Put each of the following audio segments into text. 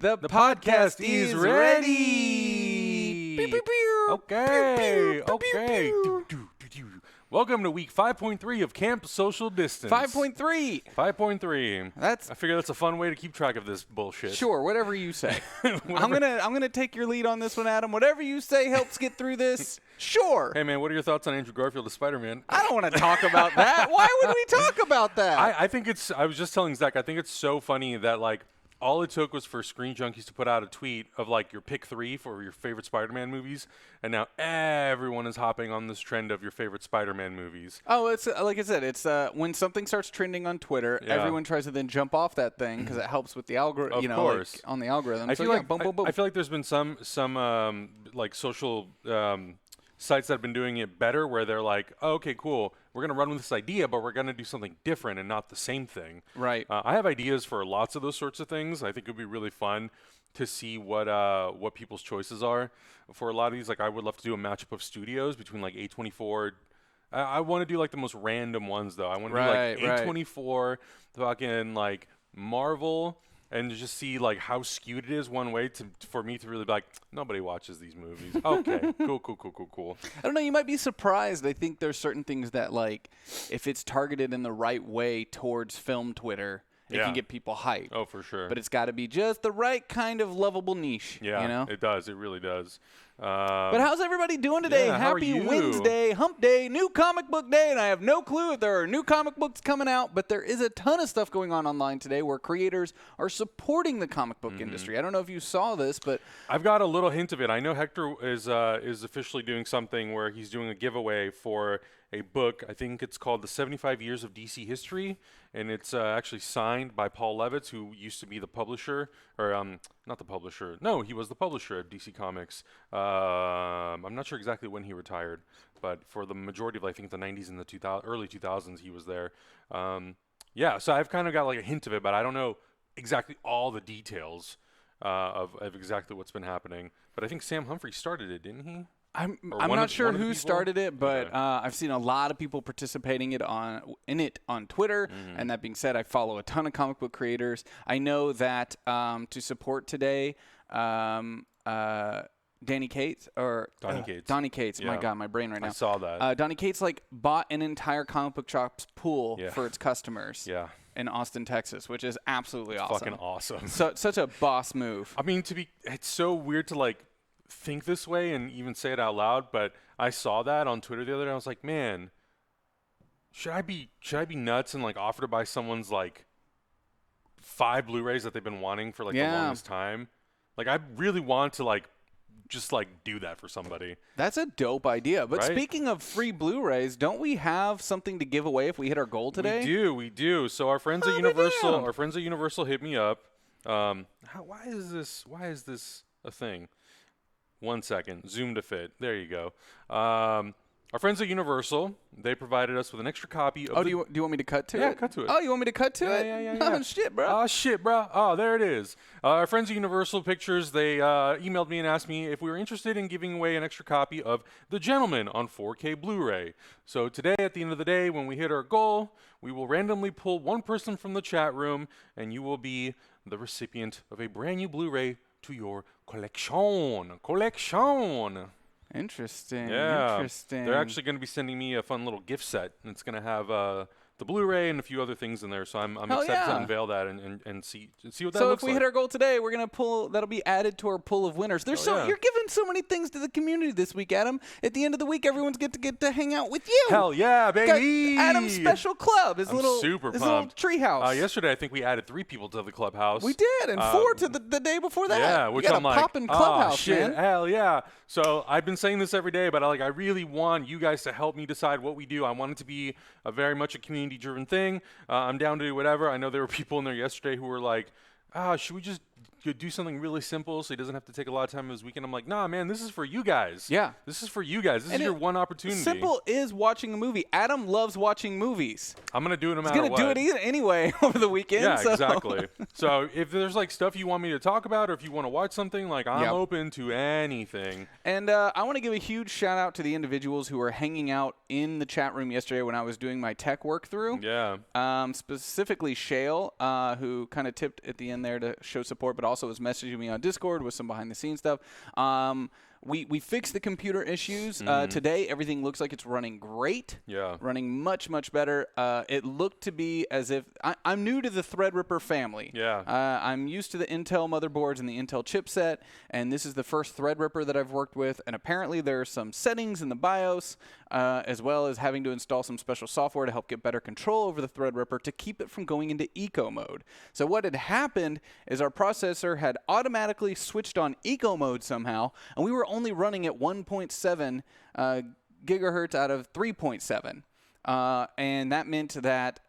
The podcast is ready. Pew, pew, pew. Okay. Pew, pew, pew, pew. Welcome to week 5.3 of Camp Social Distance. 5.3. 5.3. That's I figure that's a fun way to keep track of this bullshit. sure. Whatever you say. I'm gonna take your lead on this one, Adam. Whatever you say helps get through this. Sure. Hey man, what are your thoughts on Andrew Garfield as Spider-Man? I don't want to talk about that. Why would we talk about that? I think it's. I was just telling Zach. I think it's so funny that like. All it took was for Screen Junkies to put out a tweet of like your pick 3 for your favorite Spider-Man movies, and now everyone is hopping on this trend of your favorite Spider-Man movies. Oh, it's like I said, it's when something starts trending on Twitter, everyone tries to then jump off that thing because it helps with the algorithm. Of course. Like on the algorithm. I so feel yeah, like boom, boom, boom. I feel like there's been some like social sites that have been doing it better, where they're like, oh, okay, cool, we're gonna run with this idea, but we're gonna do something different and not the same thing. Right. I have ideas for lots of those sorts of things. I think it would be really fun to see what people's choices are for a lot of these. Like, I would love to do a matchup of studios between like A24. I want to do like the most random ones though. I want to do like A24, fucking like Marvel. And just see like how skewed it is one way for me to really be like, nobody watches these movies. Okay, cool. I don't know. You might be surprised. I think there's certain things that like, if it's targeted in the right way towards film Twitter, it can get people hyped. Oh, for sure. But it's got to be just the right kind of lovable niche. Yeah, you know? It does. It really does. But how's everybody doing today? Yeah, how are Happy you? Wednesday, hump day, new comic book day, and I have no clue if there are new comic books coming out, but there is a ton of stuff going on online today where creators are supporting the comic book industry. I don't know if you saw this, but I've got a little hint of it. I know Hector is officially doing something where he's doing a giveaway for a book. I think it's called The 75 Years of DC History, and it's actually signed by Paul Levitz, who used to be the publisher, or not the publisher. No, he was the publisher of DC Comics. I'm not sure exactly when he retired, but for the majority of, I think, the 90s and the early 2000s, he was there. Yeah, so I've kind of got like a hint of it, but I don't know exactly all the details of exactly what's been happening. But I think Sam Humphrey started it, didn't he? I'm not sure who started it, but Okay. I've seen a lot of people participating in it on Twitter. And that being said, I follow a ton of comic book creators. I know that to support today, Donnie Cates. Donnie Cates. Yeah. My God, my brain right now. I saw that. Donnie Cates like bought an entire comic book shop's pool Yeah. for its customers. Yeah. In Austin, Texas, which is absolutely awesome. Fucking awesome. Such a boss move. I mean, it's so weird to like think this way and even say it out loud, but I saw that on Twitter the other day. I was like, man, should I be nuts and like offer to buy someone's like 5 Blu-rays that they've been wanting for like the longest time? Like, I really want to like just like do that for somebody. That's a dope idea. But Right? speaking of free Blu-rays, don't we have something to give away if we hit our goal today? We do. So our friends at Universal hit me up. Why is this a thing? 1 second. Zoom to fit. There you go. Our friends at Universal, they provided us with an extra copy of do you want me to cut to it? Yeah, cut to it. Oh, you want me to cut to it? Yeah. Oh, shit, bro. Oh, shit, bro. Oh, there it is. Our friends at Universal Pictures, they emailed me and asked me if we were interested in giving away an extra copy of The Gentleman on 4K Blu-ray. So today, at the end of the day, when we hit our goal, we will randomly pull one person from the chat room, and you will be the recipient of a brand new Blu-ray to your collection. Interesting. Yeah. Interesting. They're actually going to be sending me a fun little gift set. And it's going to have the Blu-ray and a few other things in there. So I'm excited to unveil that and see what that looks like. So if we hit our goal today, we're going to pull, that'll be added to our pool of winners. You're giving so many things to the community this week, Adam. At the end of the week, everyone's get to hang out with you. Hell yeah, baby. Got Adam's special club, his little treehouse. Yesterday, I think we added 3 people to the clubhouse. We did, and 4 to the day before that. Yeah, which you got I'm a like, poppin' clubhouse, shit, man. Hell yeah. So I've been saying this every day, but I really want you guys to help me decide what we do. I want it to be very much a community-driven thing. I'm down to do whatever. I know there were people in there yesterday who were like, should we just do something really simple so he doesn't have to take a lot of time of his weekend? I'm like, nah, man, this is for you guys. Yeah. This is for you guys. This is your one opportunity. Simple is watching a movie. Adam loves watching movies. I'm going to do it no matter what. He's going to do it anyway over the weekend. Yeah, so. exactly. So if there's like stuff you want me to talk about or if you want to watch something, like I'm open to anything. And I want to give a huge shout out to the individuals who were hanging out in the chat room yesterday when I was doing my tech work through. Yeah. Specifically Shale, who kind of tipped at the end there to show support support, but also was messaging me on Discord with some behind-the-scenes stuff. We fixed the computer issues. Today, everything looks like it's running great. Yeah. Running much, much better. It looked to be as if I'm new to the Threadripper family. Yeah. I'm used to the Intel motherboards and the Intel chipset, and this is the first Threadripper that I've worked with. And apparently there are some settings in the BIOS, as well as having to install some special software to help get better control over the Threadripper to keep it from going into eco mode. So what had happened is our processor had automatically switched on eco mode somehow, and we were only running at 1.7 gigahertz out of 3.7. And that meant that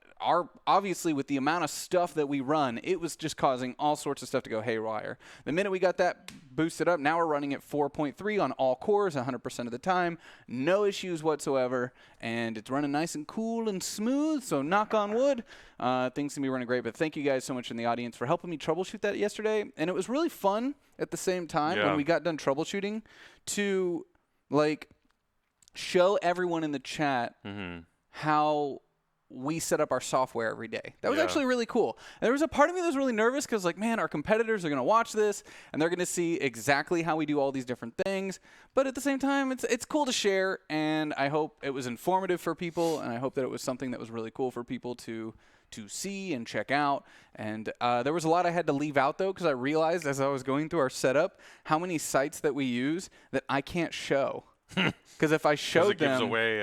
obviously with the amount of stuff that we run, it was just causing all sorts of stuff to go haywire. The minute we got that boosted up, now we're running at 4.3 on all cores 100% of the time. No issues whatsoever, and it's running nice and cool and smooth, so knock on wood. Things can be running great, but thank you guys so much in the audience for helping me troubleshoot that yesterday. And it was really fun at the same time when we got done troubleshooting to, like, show everyone in the chat how we set up our software every day. That was actually really cool. And there was a part of me that was really nervous because, like, man, our competitors are going to watch this and they're going to see exactly how we do all these different things. But at the same time, it's cool to share, and I hope it was informative for people, and I hope that it was something that was really cool for people to see and check out. And there was a lot I had to leave out, though, because I realized as I was going through our setup how many sites that we use that I can't show. Because if I showed them, it gives away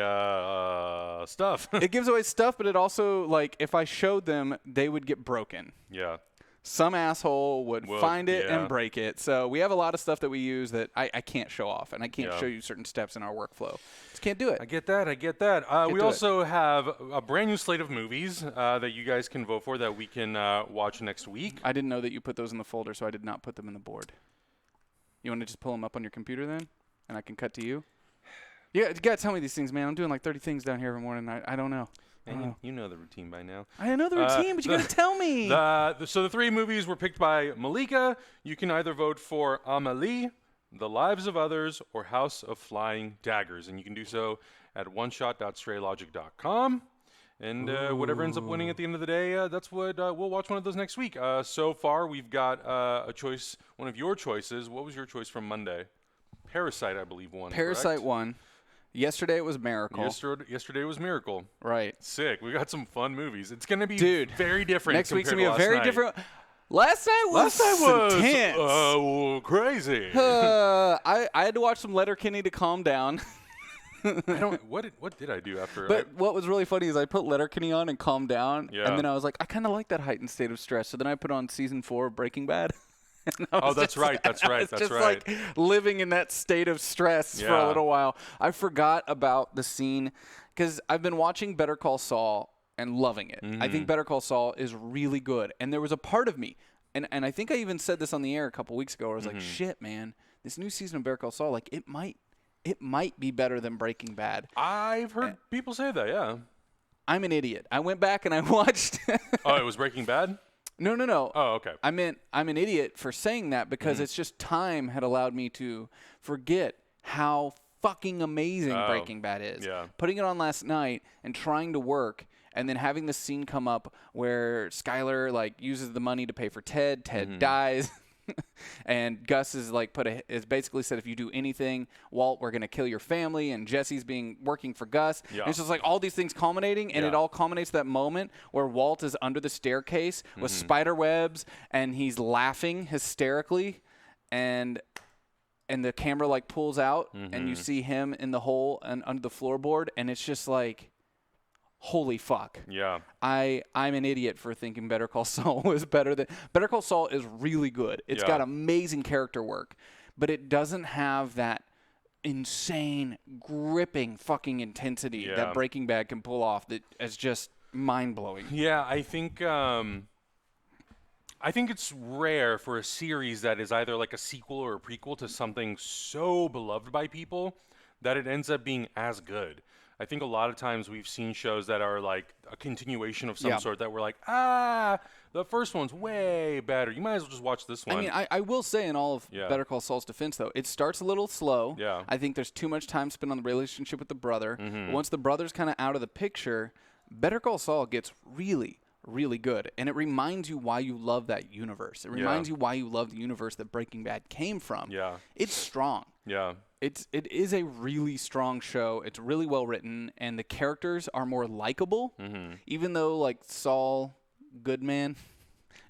stuff. It gives away stuff, but it also, like, if I showed them, they would get broken. Yeah. Some asshole would find it and break it. So we have a lot of stuff that we use that I can't show off, and I can't show you certain steps in our workflow. Just can't do it. I get that. We also have a brand new slate of movies that you guys can vote for that we can watch next week. I didn't know that you put those in the folder, so I did not put them in the board. You want to just pull them up on your computer then, and I can cut to you? You gotta tell me these things, man. I'm doing like 30 things down here every morning. I don't know. And you know the routine by now. I know the routine, but you gotta tell me. So the three movies were picked by Malika. You can either vote for Amelie, The Lives of Others, or House of Flying Daggers, and you can do so at oneshot.straylogic.com. And whatever ends up winning at the end of the day, that's what we'll watch one of those next week. So far, we've got a choice, one of your choices. What was your choice from Monday? Parasite, I believe, won. Parasite correct? won. Yesterday it was Miracle. Yesterday was Miracle. Right. Sick. We got some fun movies. It's going to be very different. Next week's going to be a very different. Last night was intense. Crazy. I had to watch some Letterkenny to calm down. What did I do after? But what was really funny is I put Letterkenny on and calmed down. Yeah. And then I was like, I kind of like that heightened state of stress. So then I put on season 4 of Breaking Bad. That's right. Like living in that state of stress for a little while. I forgot about the scene because I've been watching Better Call Saul and loving it. I think Better Call Saul is really good. And there was a part of me, and I think I even said this on the air a couple weeks ago, where I was like, shit, man, this new season of Better Call Saul, like, it might be better than Breaking Bad. I've heard people say that, yeah. I'm an idiot. I went back and I watched. Oh, it was Breaking Bad? No. Oh, okay. I meant I'm an idiot for saying that because it's just time had allowed me to forget how fucking amazing Breaking Bad is. Yeah. Putting it on last night and trying to work and then having the scene come up where Skyler, like, uses the money to pay for Ted. Ted dies. And Gus is like is basically said, if you do anything, Walt, we're gonna kill your family. And Jesse's working for Gus. Yeah. And it's just like all these things culminating, and it all culminates that moment where Walt is under the staircase with spider webs, and he's laughing hysterically, and the camera like pulls out, and you see him in the hole and under the floorboard, and it's just like, holy fuck. Yeah. I'm an idiot for thinking Better Call Saul was better than... Better Call Saul is really good. It's got amazing character work, but it doesn't have that insane, gripping fucking intensity that Breaking Bad can pull off that is just mind-blowing. Yeah, I think it's rare for a series that is either like a sequel or a prequel to something so beloved by people that it ends up being as good. I think a lot of times we've seen shows that are like a continuation of some sort that we're like, the first one's way better. You might as well just watch this one. I mean, I will say in all of Better Call Saul's defense, though, it starts a little slow. Yeah. I think there's too much time spent on the relationship with the brother. Once the brother's kind of out of the picture, Better Call Saul gets really, really good. And it reminds you why you love that universe. It reminds you why you love the universe that Breaking Bad came from. Yeah. It's strong. Yeah. It is a really strong show. It's really well written, and the characters are more likable. Even though, like, Saul Goodman,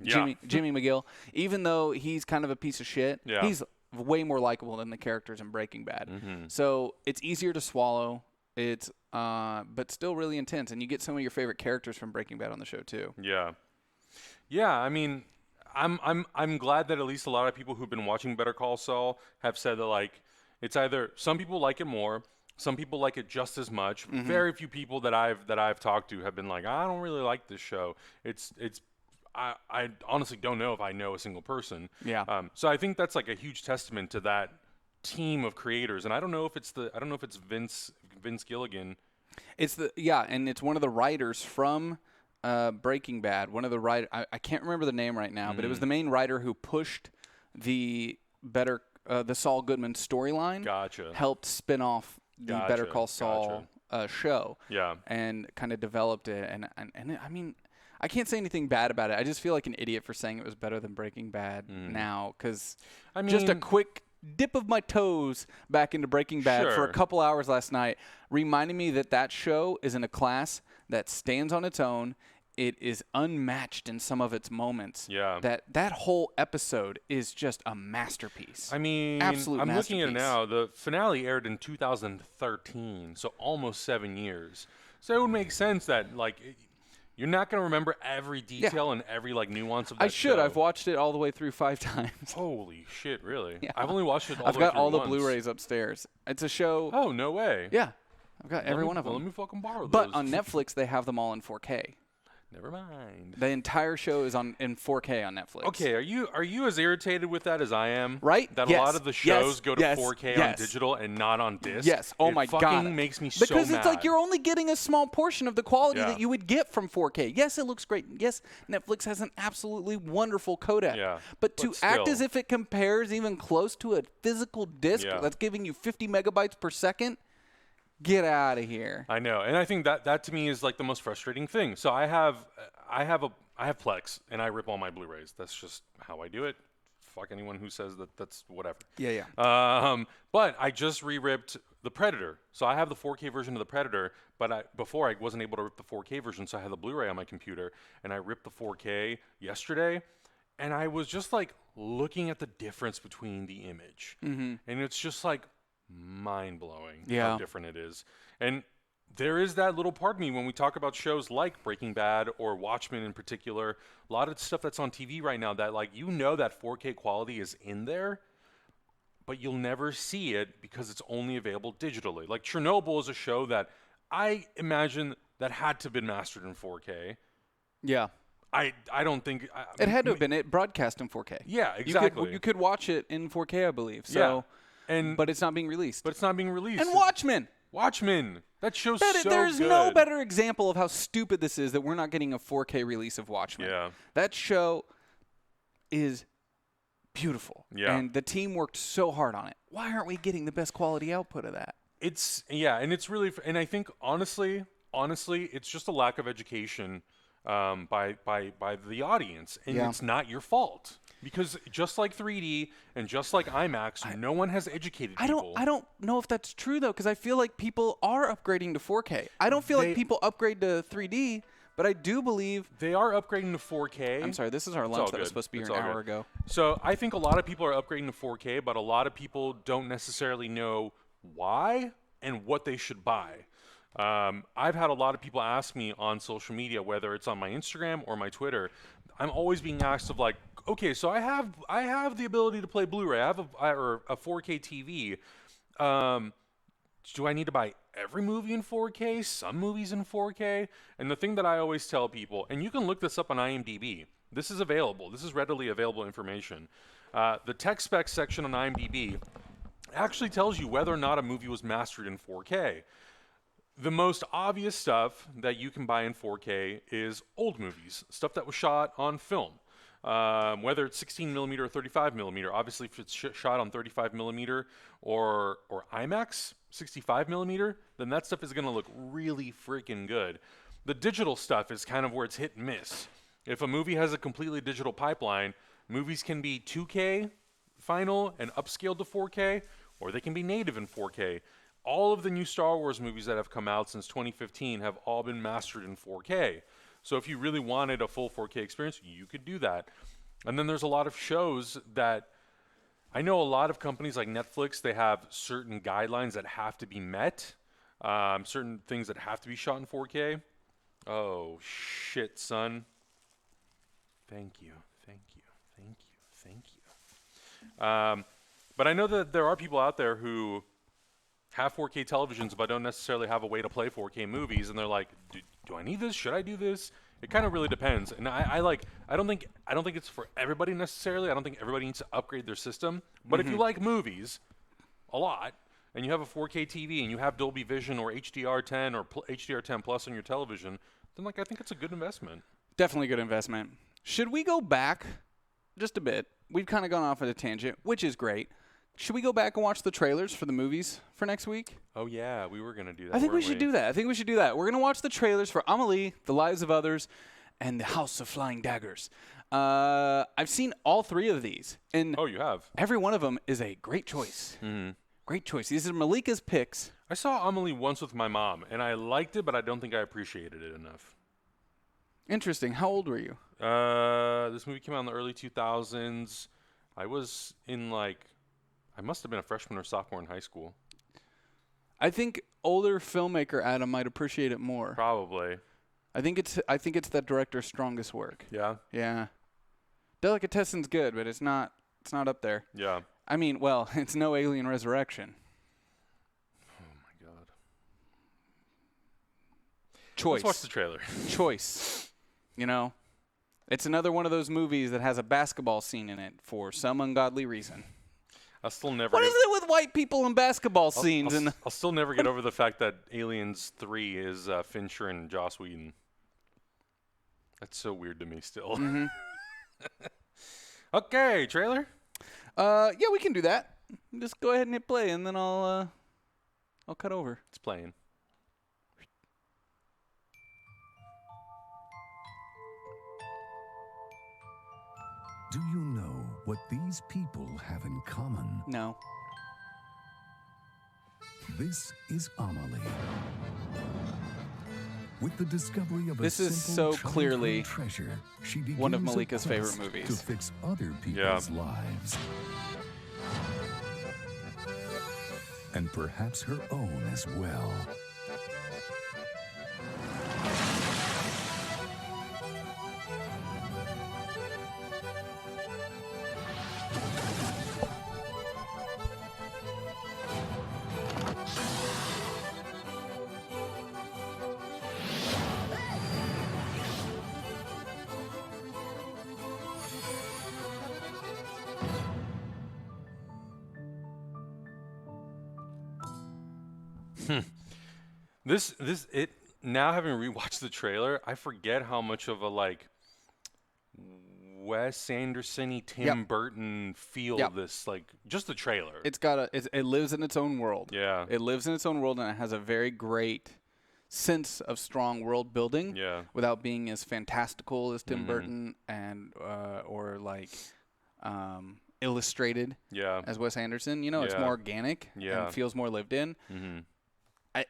Jimmy McGill, even though he's kind of a piece of shit, he's way more likable than the characters in Breaking Bad. So it's easier to swallow. It's but still really intense, and you get some of your favorite characters from Breaking Bad on the show too. Yeah. I mean, I'm glad that at least a lot of people who've been watching Better Call Saul have said that, like, it's either some people like it more, some people like it just as much. Very few people that I've talked to have been like, I don't really like this show. I honestly don't know if I know a single person. So I think that's like a huge testament to that team of creators. And I don't know if it's Vince Gilligan. And it's one of the writers from Breaking Bad. One of the writers, I can't remember the name right now, but it was the main writer who pushed the Saul Goodman storyline. Helped spin off the Better Call Saul show. And kind of developed it. And I mean, I can't say anything bad about it. I just feel like an idiot for saying it was better than Breaking Bad now, because just a quick dip of my toes back into Breaking Bad for a couple hours last night reminded me that show is in a class that stands on its own. It is unmatched in some of its moments. That whole episode is just a masterpiece. I mean, I'm looking at it now. The finale aired in 2013, so almost 7 years. So it would make sense that, like, you're not going to remember every detail and every, like, nuance of that show. I've watched it all the way through 5 times. Holy shit, really? I've only watched it all the way through I've got all the once. Blu-rays upstairs. It's a show. Oh, no way. Yeah. I've got every one of them. Let me fucking borrow those. But on Netflix, they have them all in 4K. Never mind. The entire show is in 4K on Netflix. Okay, are you as irritated with that as I am? Right? That a lot of the shows go to 4K on digital and not on disc? Yes. Oh my God. It fucking makes me so mad. Because it's like you're only getting a small portion of the quality that you would get from 4K. Yes, it looks great. Yes, Netflix has an absolutely wonderful codec. But to act as if it compares even close to a physical disc that's giving you 50 megabytes per second, get out of here. I know, and I think that to me is like the most frustrating thing. So I have Plex, and I rip all my Blu-rays. That's just how I do it. Fuck anyone who says that's whatever. But I just re-ripped The Predator, so I have the 4K version of The Predator. But before I wasn't able to rip the 4K version, so I had the Blu-ray on my computer, and I ripped the 4K yesterday, and I was just like looking at the difference between the image, and it's just like mind-blowing how different it is. And there is that little part of me when we talk about shows like Breaking Bad or Watchmen in particular, a lot of stuff that's on TV right now that, like, you know, that 4K quality is in there, but you'll never see it because it's only available digitally. Like Chernobyl is a show that I imagine that had to have been mastered in 4K. I don't think it had to have been. It broadcast in 4K. Yeah, exactly. You could watch it in 4K, I believe. So but it's not being released. And Watchmen. That show's so good. There's no better example of how stupid this is that we're not getting a 4K release of Watchmen. That show is beautiful. And the team worked so hard on it. Why aren't we getting the best quality output of that? And it's really, and I think honestly, it's just a lack of education by the audience, and it's not your fault. Because just like 3D and just like IMAX, no one has educated people. I don't know if that's true, though, because I feel like people are upgrading to 4K. I don't feel like people upgrade to 3D, but I do believe they are upgrading to 4K. I'm sorry, this is our lunch that was supposed to be here an hour ago. So I think a lot of people are upgrading to 4K, but a lot of people don't necessarily know why and what they should buy. I've had a lot of people ask me on social media, whether it's on my Instagram or my Twitter. I'm always being asked of, like, okay, so I have the ability to play Blu-ray. I have a 4K TV. Do I need to buy every movie in 4K? Some movies in 4K? And the thing that I always tell people, and you can look this up on IMDb. This is available. This is readily available information. The tech specs section on IMDb actually tells you whether or not a movie was mastered in 4K. The most obvious stuff that you can buy in 4K is old movies, stuff that was shot on film. Whether it's 16 millimeter or 35 millimeter. Obviously, if it's shot on 35 millimeter or IMAX 65 millimeter, then that stuff is going to look really freaking good. The digital stuff is kind of where it's hit and miss. If a movie has a completely digital pipeline, movies can be 2K final and upscaled to 4K, or they can be native in 4K. All of the new Star Wars movies that have come out since 2015 have all been mastered in 4K. So if you really wanted a full 4K experience, you could do that. And then there's a lot of shows that I know a lot of companies like Netflix, they have certain guidelines that have to be met, certain things that have to be shot in 4K. Oh, shit, son. Thank you. But I know that there are people out there who have 4K televisions but don't necessarily have a way to play 4K movies, and they're like, do I need this? Should I do this? It kind of really depends. And I don't think it's for everybody necessarily. I don't think everybody needs to upgrade their system. But if you like movies a lot and you have a 4K TV and you have Dolby Vision or HDR10 or HDR10 Plus on your television, then I think it's a good investment. Definitely a good investment. Should we go back just a bit? We've kind of gone off at a tangent, which is great. Should we go back and watch the trailers for the movies for next week? Oh, yeah, we were going to do that. I think we should do that. We're going to watch the trailers for Amelie, The Lives of Others, and The House of Flying Daggers. I've seen all 3 of these. And oh, you have? Every one of them is a great choice. Mm-hmm. Great choice. These are Malika's picks. I saw Amelie once with my mom, and I liked it, but I don't think I appreciated it enough. Interesting. How old were you? This movie came out in the early 2000s. I was in I must have been a freshman or sophomore in high school. I think older filmmaker Adam might appreciate it more. Probably. I think it's that director's strongest work. Yeah. Yeah. Delicatessen's good, but it's not up there. Yeah. I mean, well, it's no Alien Resurrection. Oh my god. Choice. Let's watch the trailer. Choice. You know, it's another one of those movies that has a basketball scene in it for some ungodly reason. I'll still never. What is it with white people and basketball scenes? I'll still never get over the fact that Aliens 3 is Fincher and Joss Whedon. That's so weird to me still. Mm-hmm. Okay, trailer. Yeah, we can do that. Just go ahead and hit play, and then I'll cut over. It's playing. Do you know what these people have in common? No. This is Amelie. With the discovery of This a is simple so clearly treasure, she begins one of a Malika's favorite quest movies. to fix other people's lives. And perhaps her own as well. It now having rewatched the trailer, I forget how much of a Wes Anderson-y, Tim Burton feel this just the trailer. It lives in its own world. Yeah. It lives in its own world, and it has a very great sense of strong world building. Yeah. Without being as fantastical as Tim Burton and or illustrated. Yeah. As Wes Anderson. It's more organic. Yeah. And feels more lived in. Mm-hmm.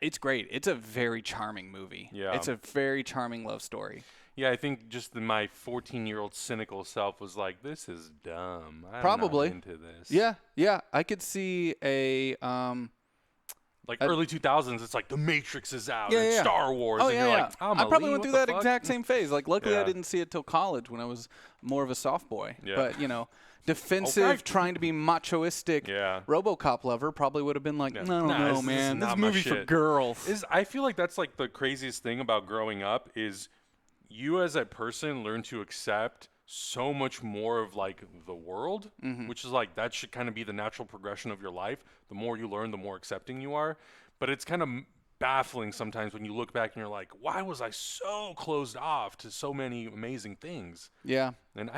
It's great. It's a very charming movie. Yeah. It's a very charming love story. Yeah, I think just my 14-year-old cynical self was like, "This is dumb. I'm Probably. not into this." Yeah. I could see a early 2000s. It's like The Matrix is out Yeah, and yeah. Star Wars, Oh, and yeah, you're yeah. like, I probably Amelie, went through what that the fuck? exact same phase. Luckily, I Yeah. didn't see it till college when I was more of a soft boy. Yeah. But, defensive, Okay. trying to be machoistic Yeah. RoboCop lover probably would have been like, Yeah. I don't Nah, know, this is man. This not my movie for shit." girls. I feel like that's the craziest thing about growing up is you as a person learn to accept so much more of the world, which is that should kind of be the natural progression of your life. The more you learn, the more accepting you are. But it's kind of baffling sometimes when you look back and you're like, why was I so closed off to so many amazing things? Yeah. And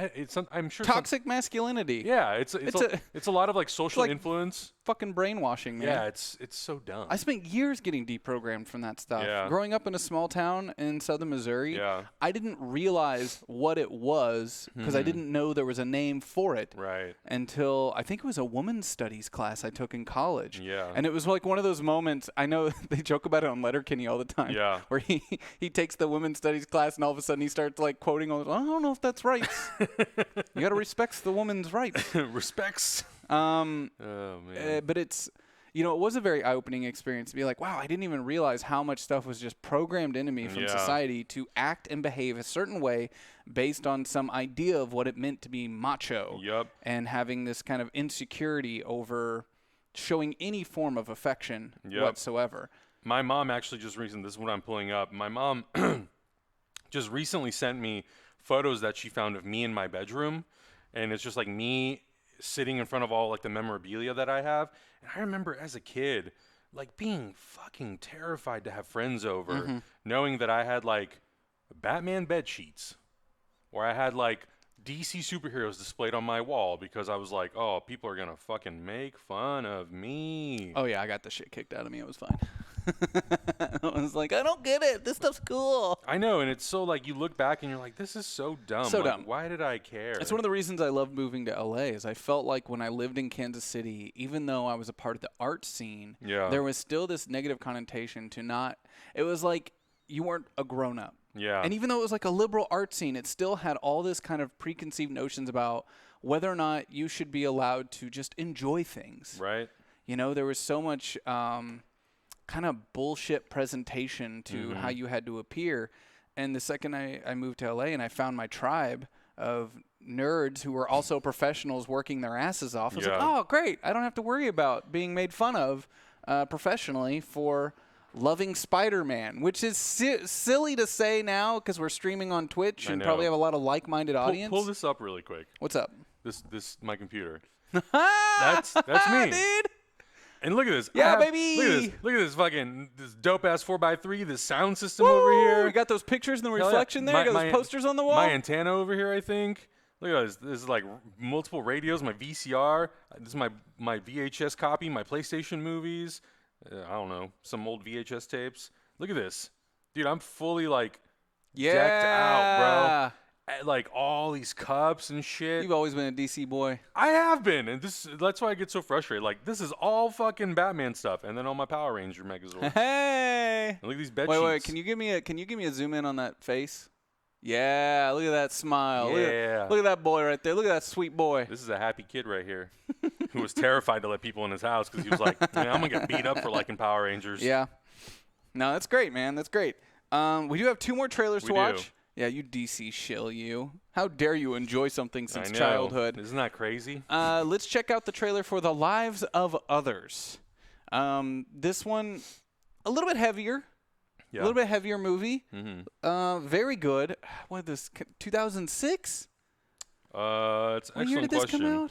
I'm sure Toxic masculinity. yeah, it's a lot of like social like influence. Fucking brainwashing, man. Yeah, it's so dumb. I spent years getting deprogrammed from that stuff. Yeah. Growing up in a small town in southern Missouri, Yeah. I didn't realize what it was because I didn't know there was a name for it. Right. Until I think it was a women's studies class I took in college. Yeah. And it was like one of those moments, I know they joke about it on Letterkenny all the time. Yeah. Where he takes the women's studies class and all of a sudden he starts like quoting all, I don't know if that's right. You got to respect the woman's rights. Respects. Oh, man. But it's, you know, it was a very eye-opening experience to be like, wow, I didn't even realize how much stuff was just programmed into me from society to act and behave a certain way based on some idea of what it meant to be macho. Yep. And having this kind of insecurity over showing any form of affection whatsoever. My mom actually just recently, this is what I'm pulling up. My mom just recently sent me photos that she found of me in my bedroom. And it's just like me sitting in front of all like the memorabilia that I have. And I remember as a kid, like being fucking terrified to have friends over, knowing that I had like Batman bed sheets, or I had like DC superheroes displayed on my wall because I was like, oh, people are gonna fucking make fun of me. Oh yeah, I got the shit kicked out of me. It was fine. I was like, I don't get it. This stuff's cool. I know, and it's so like you look back and you're like, this is so dumb. So like, dumb. Why did I care? It's one of the reasons I love moving to LA is I felt like when I lived in Kansas City, even though I was a part of the art scene, there was still this negative connotation to not. It was like you weren't a grown up. Yeah. And even though it was like a liberal art scene, it still had all this kind of preconceived notions about whether or not you should be allowed to just enjoy things. Right. You know, there was so much kind of bullshit presentation to how you had to appear. And the second I moved to LA and I found my tribe of nerds who were also professionals working their asses off, I was like, oh, great. I don't have to worry about being made fun of professionally for loving Spider-Man, which is silly to say now because we're streaming on Twitch and probably have a lot of like-minded audience. Pull this up really quick. What's up? This my computer. That's me, dude. And look at this. Yeah, baby. Look at this fucking dope ass 4x3. This sound system over here. We got those pictures and the reflection there. Got those posters on the wall. My antenna over here, I think. Look at this. This is like multiple radios. My VCR. This is my VHS copy. My PlayStation movies. I don't know, some old VHS tapes. Look at this, dude. I'm fully like decked out, bro. Like all these cups and shit. You've always been a DC boy. I have been, and that's why I get so frustrated. Like, this is all fucking Batman stuff, and then all my Power Ranger Megazords. Hey! And look at these bed sheets. Wait, can you give me a zoom in on that face? Yeah, look at that smile. Yeah. Look at that boy right there. Look at that sweet boy. This is a happy kid right here who was terrified to let people in his house because he was like, man, I'm going to get beat up for liking Power Rangers. Yeah. No, that's great, man. That's great. We do have 2 more trailers to watch. Do. Yeah, you DC shill, you. How dare you enjoy something since I know. childhood? Isn't that crazy? Let's check out the trailer for The Lives of Others. This one, a little bit heavier. Yeah. A little bit heavier movie. Very good. What is this? 2006? It's an What year did excellent this question. come out?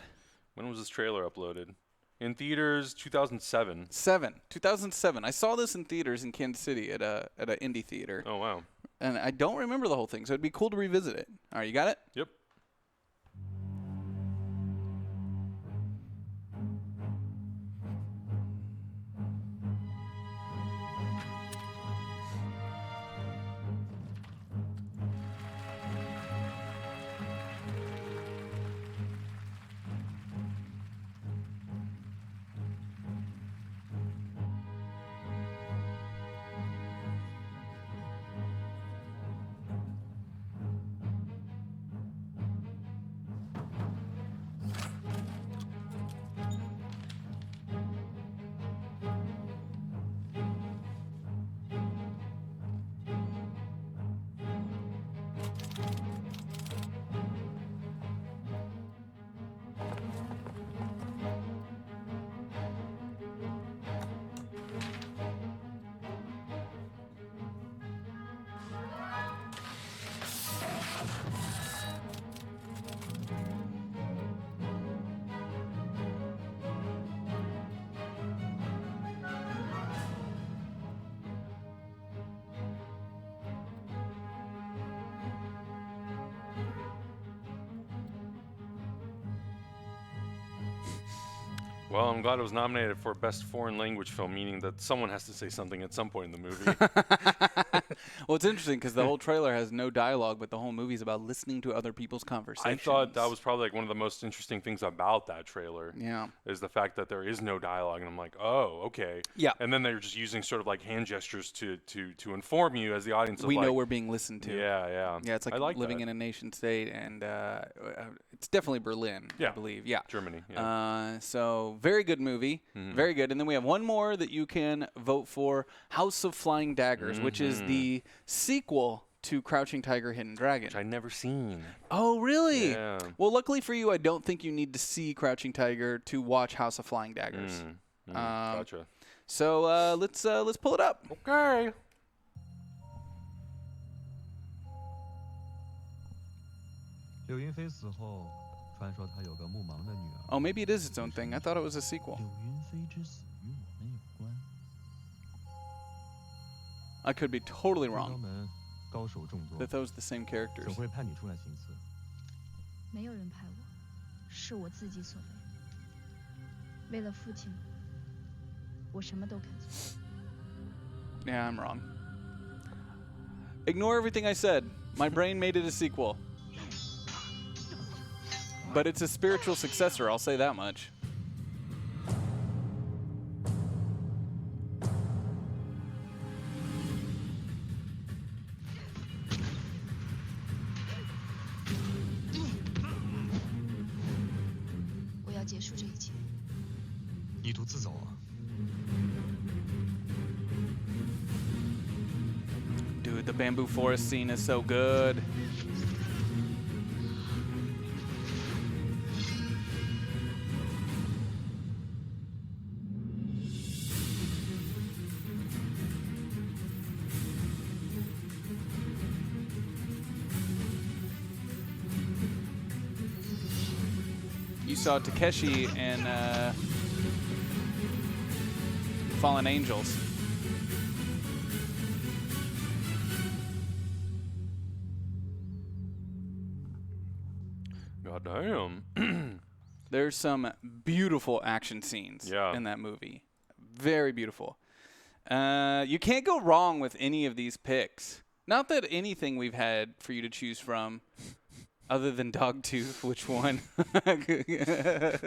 When was this trailer uploaded? In theaters, 2007. 2007. I saw this in theaters in Kansas City at an indie theater. Oh, wow. And I don't remember the whole thing, so it'd be cool to revisit it. All right, you got it? Yep. Well, I'm glad it was nominated for Best Foreign Language Film, meaning that someone has to say something at some point in the movie. Well, it's interesting because the whole trailer has no dialogue, but the whole movie is about listening to other people's I conversations. thought that was probably like one of the most interesting things about that trailer. Yeah. Is the fact that there is no dialogue, and I'm like, oh, okay. Yeah. And then they're just using sort of like hand gestures to inform you as the audience. We of know like, we're being listened to. Yeah, yeah. Yeah, it's like living in a nation state, and it's definitely Berlin, I believe. Yeah. Germany. Yeah. So very good movie, very good. And then we have one more that you can vote for: House of Flying Daggers, which is the sequel to Crouching Tiger, Hidden Dragon. Which I never seen. Oh, really? Yeah. Well, luckily for you, I don't think you need to see Crouching Tiger to watch House of Flying Daggers. Gotcha. So let's pull it up. Okay. Oh, maybe it is its own thing. I thought it was a sequel. I could be totally wrong. That those are the same characters. 没有人派我，是我自己所为。为了父亲，我什么都肯做。 Yeah, I'm wrong. Ignore everything I said. My brain made it a sequel. But it's a spiritual successor, I'll say that much. Dude, the bamboo forest scene is so good. You saw Takeshi in Fallen Angels. God damn. There's some beautiful action scenes in that movie. Very beautiful. You can't go wrong with any of these picks. Not that anything we've had for you to choose from, other than Dogtooth, which one? That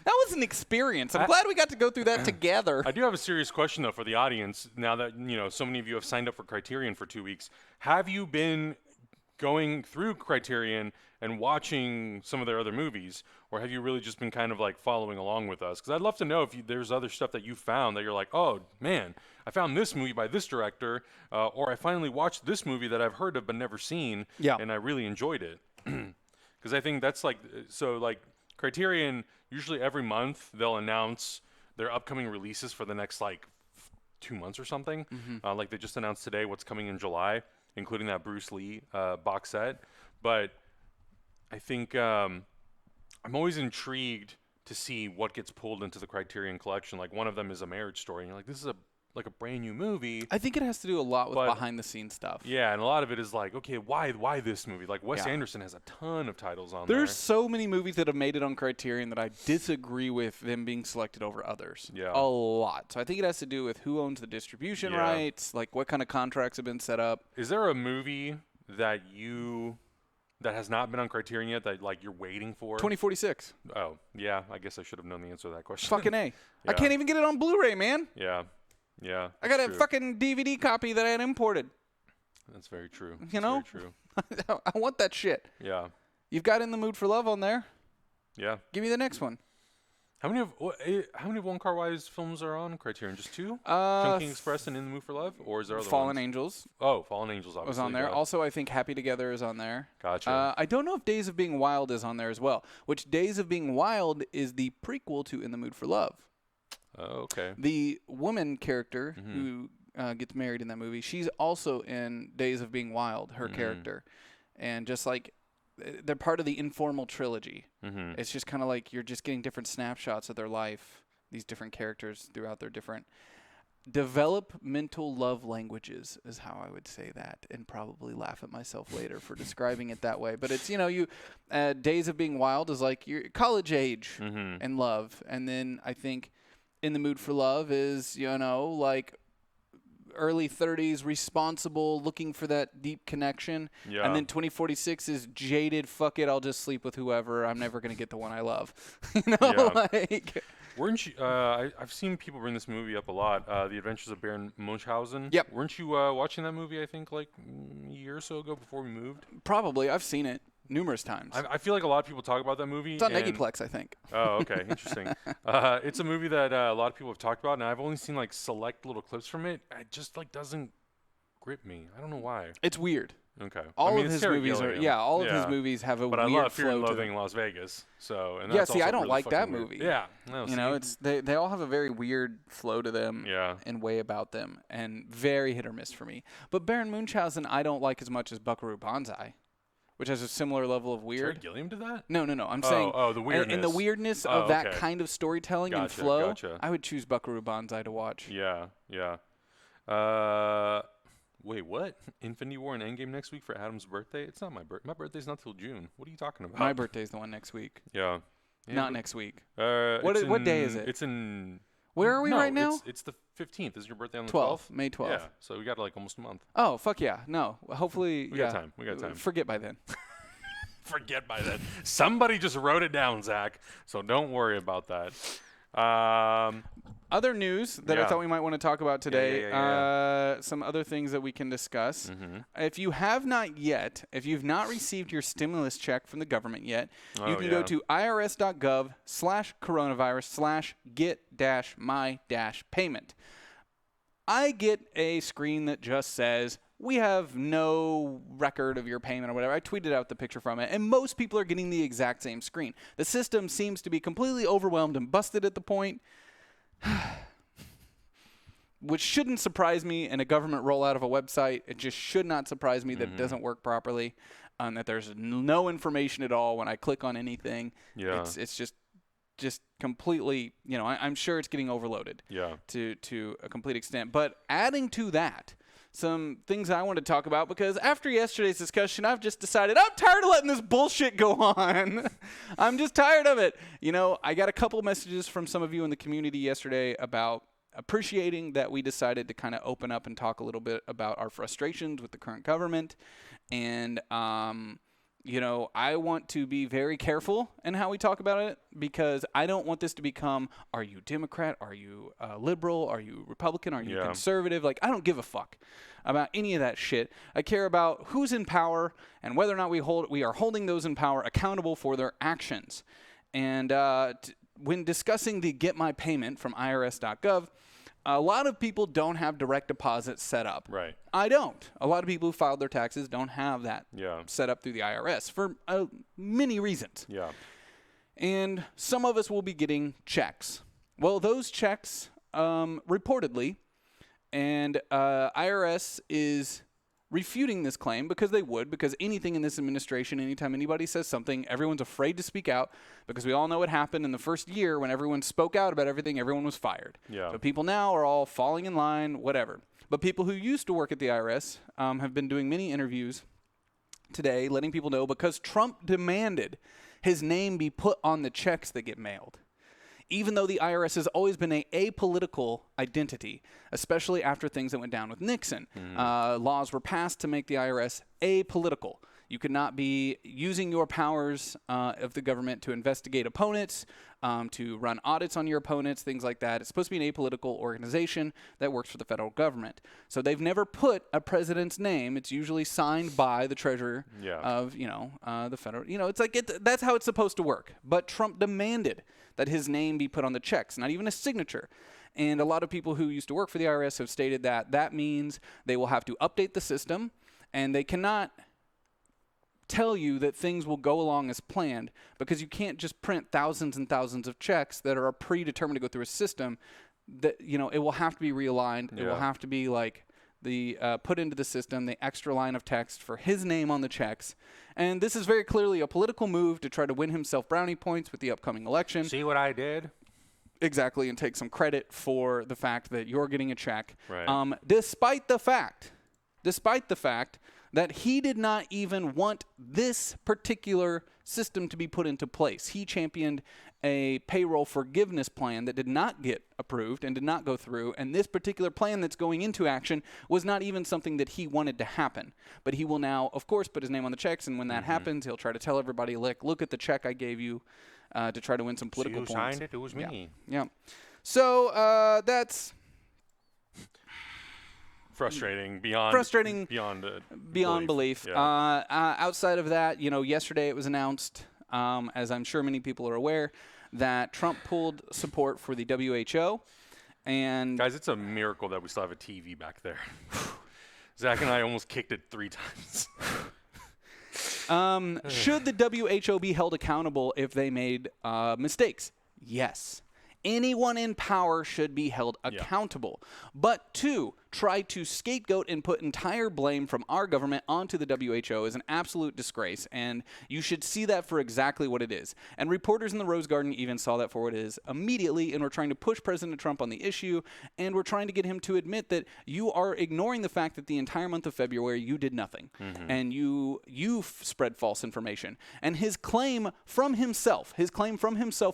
was an experience. I'm glad we got to go through that together. I do have a serious question, though, for the audience. Now that, so many of you have signed up for Criterion for 2 weeks, have you been going through Criterion and watching some of their other movies, or have you really just been kind of like following along with us? Because I'd love to know if there's other stuff that you found that you're like, oh man, I found this movie by this director, or I finally watched this movie that I've heard of but never seen, and I really enjoyed it. Because I think that's like Criterion, usually every month they'll announce their upcoming releases for the next 2 months or something. Like they just announced today what's coming in July, including that Bruce Lee box set. But I think I'm always intrigued to see what gets pulled into the Criterion collection. Like one of them is A Marriage Story, and you're like, this is a brand new movie. I think it has to do a lot with behind the scenes stuff. Yeah, and a lot of it is like, okay, why this movie? Like Wes Anderson has a ton of titles on there. There's so many movies that have made it on Criterion that I disagree with them being selected over others. Yeah. A lot. So I think it has to do with who owns the distribution rights, like what kind of contracts have been set up. Is there a movie that has not been on Criterion yet that you're waiting for? 2046. Oh, yeah, I guess I should have known the answer to that question. Fucking A. I can't even get it on Blu-ray, man. Yeah. Yeah. I got a fucking DVD copy that I had imported. That's very true. You know? Very true. I want that shit. Yeah. You've got In the Mood for Love on there. Yeah. Give me the next one. How many of Wong Kar-wai's films are on Criterion? Just 2? Chungking Express and In the Mood for Love, or is there other Fallen ones? Angels. Oh, Fallen Angels obviously was on there. Yeah. Also, I think Happy Together is on there. Gotcha. I don't know if Days of Being Wild is on there as well. Which Days of Being Wild is the prequel to In the Mood for Love. Oh, okay. The woman character who gets married in that movie, she's also in Days of Being Wild, her character. And just like, they're part of the informal trilogy. It's just kind of like you're just getting different snapshots of their life, these different characters throughout their different... developmental love languages is how I would say that, and probably laugh at myself later for describing it that way. But it's, you Days of Being Wild is like your college age and love. And then I think In the Mood for Love is, like early 30s, responsible, looking for that deep connection. Yeah. And then 2046 is jaded, fuck it, I'll just sleep with whoever. I'm never going to get the one I love. Like... Weren't you? I've seen people bring this movie up a lot. The Adventures of Baron Munchausen. Yep. Weren't you watching that movie? I think like a year or so ago before we moved. Probably. I've seen it numerous times. I feel like a lot of people talk about that movie. It's on Negiplex, I think. Oh, okay, interesting. It's a movie that a lot of people have talked about, and I've only seen like select little clips from it. It just like doesn't grip me. I don't know why. It's weird. Okay. All of his movies are of his movies have a but weird I love Fear flow and to Loathing them. in Las Vegas. So and Yeah, that's see, also I don't really like that fucking weird. movie. Yeah. No, It's they all have a very weird flow to them Yeah. and way about them, and very hit or miss for me. But Baron Munchausen I don't like as much as Buckaroo Banzai, which has a similar level of Terry weird. Gilliam did that? No. I'm saying the weirdness. and the weirdness of that kind of storytelling and Gotcha, flow, gotcha. I would choose Buckaroo Banzai to watch. Yeah. Wait, what? Infinity War and Endgame next week for Adam's birthday? It's not my birthday. My birthday's not till June. What are you talking about? My birthday's the one next week. Yeah. Not next week. What day is it? It's in. Where are we right now? It's the 15th. Is your birthday on the 12th? May 12th. Yeah. So we got like almost a month. Oh, fuck yeah. No. Hopefully, We got time. We got time. Forget by then. Forget by then. Somebody just wrote it down, Zach. So don't worry about that. Other news that I thought we might want to talk about today, Yeah. some other things that we can discuss. Mm-hmm. If you have not yet, if you've not received your stimulus check from the government yet, you can go to irs.gov/coronavirus/get-my-payment. I get a screen that just says, we have no record of your payment or whatever. I tweeted out the picture from it, and most people are getting the exact same screen. The system seems to be completely overwhelmed and busted at the point, which shouldn't surprise me in a government rollout of a website. It just should not surprise me that it doesn't work properly, that there's no information at all when I click on anything. Yeah. It's just completely, I'm sure it's getting overloaded to a complete extent. But adding to that, some things I want to talk about, because after yesterday's discussion, I've just decided I'm tired of letting this bullshit go on. I'm just tired of it. I got a couple messages from some of you in the community yesterday about appreciating that we decided to kind of open up and talk a little bit about our frustrations with the current government. And, I want to be very careful in how we talk about it, because I don't want this to become, are you Democrat? Are you liberal? Are you Republican? Are you conservative? Like, I don't give a fuck about any of that shit. I care about who's in power and whether or not we are holding those in power accountable for their actions. And when discussing the Get My Payment from irs.gov, a lot of people don't have direct deposit set up. Right. I don't. A lot of people who filed their taxes don't have that set up through the IRS for many reasons. Yeah. And some of us will be getting checks. Well, those checks, reportedly, and IRS is refuting this claim because anything in this administration, anytime anybody says something, everyone's afraid to speak out, because we all know what happened in the first year when everyone spoke out about everything, everyone was fired. Yeah. So people now are all falling in line, whatever. But people who used to work at the IRS have been doing many interviews today letting people know, because Trump demanded his name be put on the checks that get mailed. Even though the IRS has always been an apolitical identity, especially after things that went down with Nixon. Laws were passed to make the IRS apolitical. You could not be using your powers of the government to investigate opponents, to run audits on your opponents, things like that. It's supposed to be an apolitical organization that works for the federal government. So they've never put a president's name. It's usually signed by the treasurer of, the federal. It's like that's how it's supposed to work. But Trump demanded that his name be put on the checks, not even a signature. And a lot of people who used to work for the IRS have stated that that means they will have to update the system, and they cannot tell you that things will go along as planned, because you can't just print thousands and thousands of checks that are predetermined to go through a system. That it will have to be realigned. It will have to be like the put into the system, the extra line of text for his name on the checks. And this is very clearly a political move to try to win himself brownie points with the upcoming election. See what I did? Exactly, and take some credit for the fact that you're getting a check. Right. Despite the fact that he did not even want this particular system to be put into place. He championed a payroll forgiveness plan that did not get approved and did not go through, and this particular plan that's going into action was not even something that he wanted to happen. But he will now, of course, put his name on the checks, and when that happens, he'll try to tell everybody, look at the check I gave you to try to win some political who points. signed it? It was me. Yeah. So that's frustrating beyond belief. Yeah. Outside of that, yesterday it was announced, as I'm sure many people are aware, that Trump pulled support for the WHO. And guys, it's a miracle that we still have a TV back there. Zach and I almost kicked it 3 times. Should the WHO be held accountable if they made mistakes? Yes. Anyone in power should be held accountable. But to try to scapegoat and put entire blame from our government onto the WHO is an absolute disgrace, and you should see that for exactly what it is. And reporters in the Rose Garden even saw that for what it is immediately, and we're trying to push President Trump on the issue, and we're trying to get him to admit that you are ignoring the fact that the entire month of February you did nothing, and you spread false information. And his claim from himself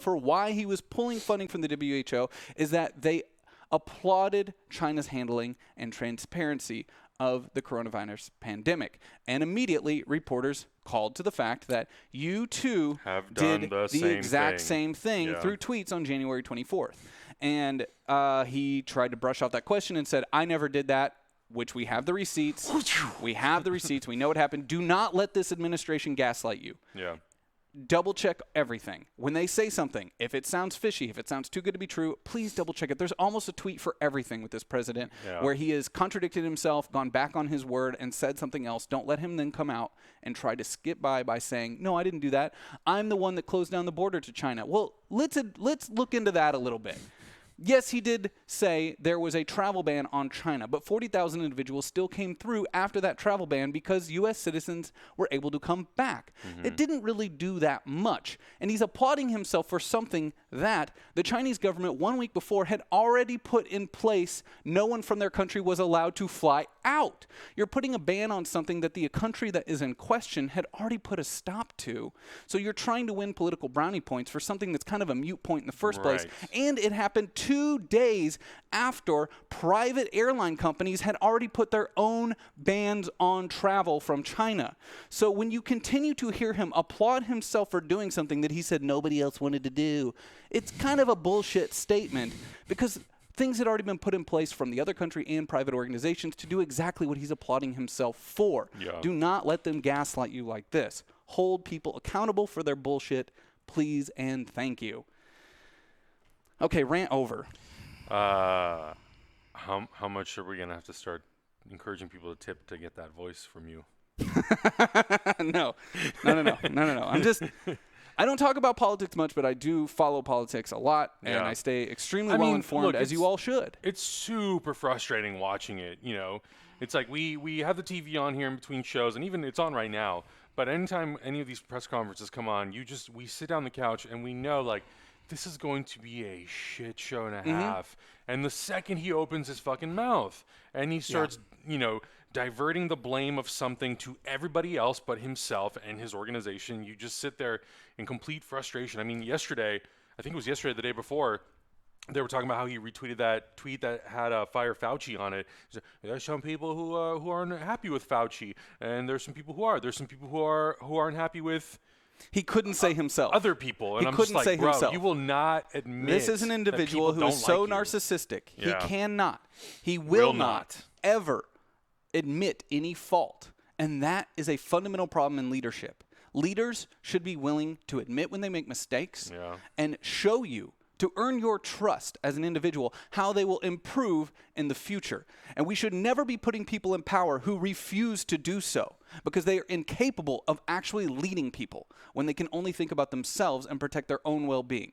for why he was pulling funding from the WHO is that they applauded China's handling and transparency of the coronavirus pandemic. And immediately, reporters called to the fact that you too did the exact same thing through tweets on January 24th. And he tried to brush off that question and said, I never did that, which we have the receipts. We have the receipts. We know what happened. Do not let this administration gaslight you. Yeah. Double check everything. When they say something, if it sounds fishy, if it sounds too good to be true, please double check it. There's almost a tweet for everything with this president where he has contradicted himself, gone back on his word, and said something else. Don't let him then come out and try to skip by saying, no, I didn't do that. I'm the one that closed down the border to China. Well, let's look into that a little bit. Yes, he did say there was a travel ban on China, but 40,000 individuals still came through after that travel ban because U.S. citizens were able to come back. It didn't really do that much, and he's applauding himself for something that the Chinese government 1 week before had already put in place. No one from their country was allowed to fly out. You're putting a ban on something that the country that is in question had already put a stop to, so you're trying to win political brownie points for something that's kind of a moot point in the first place, and it happened 2 days after private airline companies had already put their own bans on travel from China. So when you continue to hear him applaud himself for doing something that he said nobody else wanted to do, it's kind of a bullshit statement because things had already been put in place from the other country and private organizations to do exactly what he's applauding himself for. Do not let them gaslight you like this. Hold people accountable for their bullshit, please and thank you. Okay, rant over. How much are we gonna have to start encouraging people to tip to get that voice from you? No. I don't talk about politics much, but I do follow politics a lot, and I stay extremely well informed, as you all should. It's super frustrating watching it. It's like we have the TV on here in between shows, and even it's on right now. But anytime any of these press conferences come on, we sit down on the couch and we know like, this is going to be a shit show and a half. And the second he opens his fucking mouth and he starts, diverting the blame of something to everybody else but himself and his organization, you just sit there in complete frustration. I mean, yesterday, the day before, they were talking about how he retweeted that tweet that had Fire Fauci on it. There's some people who aren't happy with Fauci, and there's some people who are. There's some people who aren't happy with. He couldn't say himself. Other people. And he couldn't say bro, himself. You will not admit this is an individual who is so narcissistic. He cannot. He will not ever admit any fault. And that is a fundamental problem in leadership. Leaders should be willing to admit when they make mistakes and show you, to earn your trust as an individual, how they will improve in the future. And we should never be putting people in power who refuse to do so because they are incapable of actually leading people when they can only think about themselves and protect their own well-being.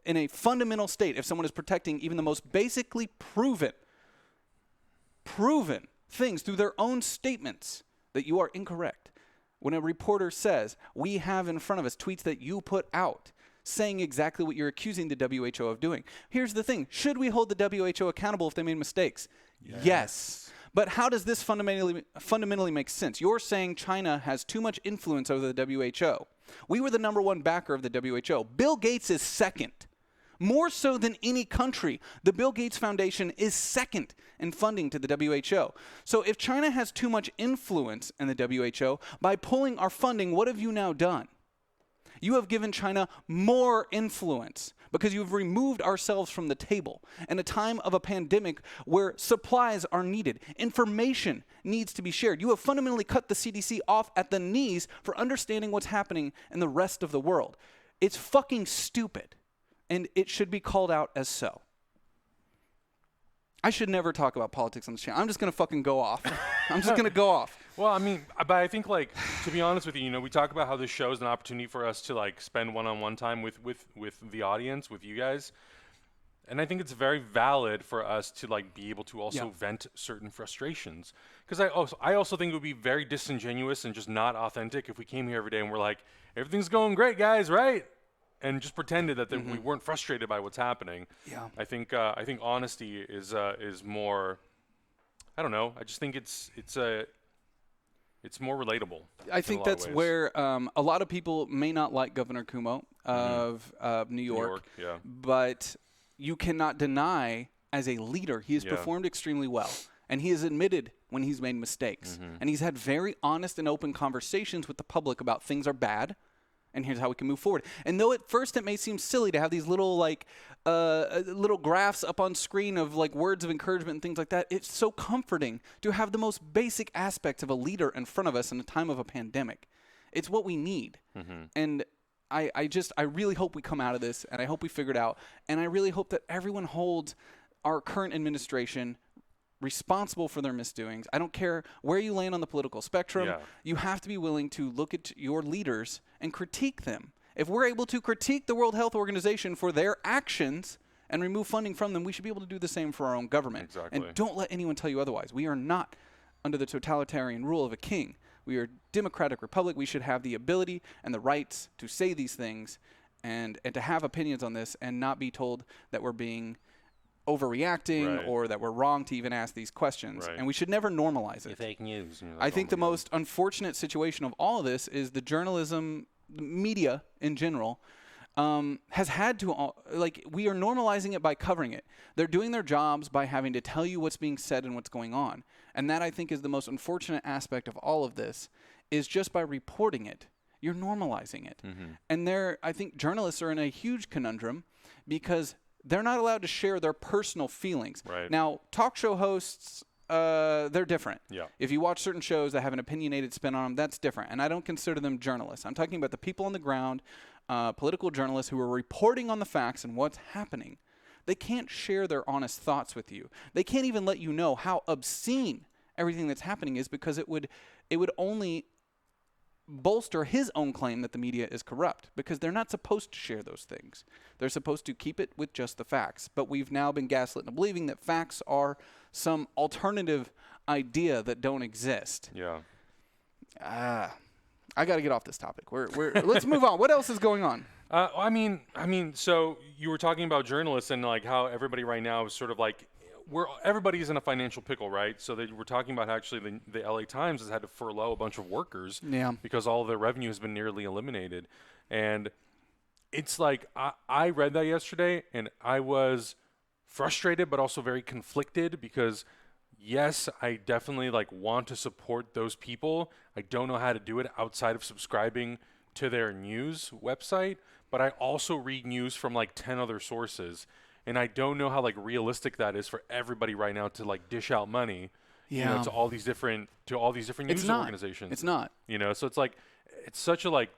In a fundamental state, if someone is protecting even the most basically proven things through their own statements that you are incorrect. When a reporter says, we have in front of us tweets that you put out saying exactly what you're accusing the WHO of doing. Here's the thing. Should we hold the WHO accountable if they made mistakes? Yes. But how does this fundamentally make sense? You're saying China has too much influence over the WHO. We were the #1 backer of the WHO. Bill Gates is second. More so than any country, the Bill Gates Foundation is second in funding to the WHO. So if China has too much influence in the WHO, by pulling our funding, what have you now done? You have given China more influence because you've removed ourselves from the table in a time of a pandemic where supplies are needed. Information needs to be shared. You have fundamentally cut the CDC off at the knees for understanding what's happening in the rest of the world. It's fucking stupid. And it should be called out as so. I should never talk about politics on this channel. I'm just going to fucking go off. I'm just going to go off. Well, I mean, but I think, like, to be honest with you, you know, we talk about how this show is an opportunity for us to, like, spend one-on-one time with the audience, with you guys. And I think it's very valid for us to, like, be able to also vent certain frustrations. Because I also think it would be very disingenuous and just not authentic if we came here every day and we're like, everything's going great, guys, right? And just pretended that we weren't frustrated by what's happening. Yeah. I think honesty is more. I don't know. I just think it's more relatable. I think that's where a lot of people may not like Governor Cuomo of New York. Yeah. But you cannot deny, as a leader, he has performed extremely well, and he has admitted when he's made mistakes, and he's had very honest and open conversations with the public about things are bad. And here's how we can move forward. And though at first it may seem silly to have these little little graphs up on screen of like words of encouragement and things like that, it's so comforting to have the most basic aspects of a leader in front of us in a time of a pandemic. It's what we need. And I really hope we come out of this, and I hope we figure it out. And I really hope that everyone holds our current administration responsible for their misdoings. I don't care where you land on the political spectrum. Yeah. You have to be willing to look at your leaders and critique them. If we're able to critique the World Health Organization for their actions and remove funding from them, we should be able to do the same for our own government. Exactly. And don't let anyone tell you otherwise. We are not under the totalitarian rule of a king. We are a democratic republic. We should have the ability and the rights to say these things and to have opinions on this and not be told that we're being overreacting or that we're wrong to even ask these questions. And we should never normalize it. Fake news. You know, I think the most unfortunate situation of all of this is the journalism, the media in general, has had to, we are normalizing it by covering it. They're doing their jobs by having to tell you what's being said and what's going on. And that, I think, is the most unfortunate aspect of all of this, is just by reporting it, you're normalizing it. And I think journalists are in a huge conundrum because they're not allowed to share their personal feelings. Now, talk show hosts, they're different. If you watch certain shows that have an opinionated spin on them, that's different. And I don't consider them journalists. I'm talking about the people on the ground, political journalists who are reporting on the facts and what's happening. They can't share their honest thoughts with you. They can't even let you know how obscene everything that's happening is, because it would only bolster his own claim that the media is corrupt, because they're not supposed to share those things. They're supposed to keep it with just the facts. But we've now been gaslit into believing that facts are some alternative idea that don't exist. I got to get off this topic. Let's move on. What else is going on? I mean, so you were talking about journalists and like how everybody right now is sort of like, everybody's in a financial pickle, right? So we're talking about actually the LA Times has had to furlough a bunch of workers because all of their revenue has been nearly eliminated. And it's like, I read that yesterday and I was frustrated, but also very conflicted, because yes, I definitely like want to support those people. I don't know how to do it outside of subscribing to their news website, but I also read news from like 10 other sources. And I don't know how like realistic that is for everybody right now to like dish out money, you know, to all these different news organizations. It's not. You know, so it's like, it's such a like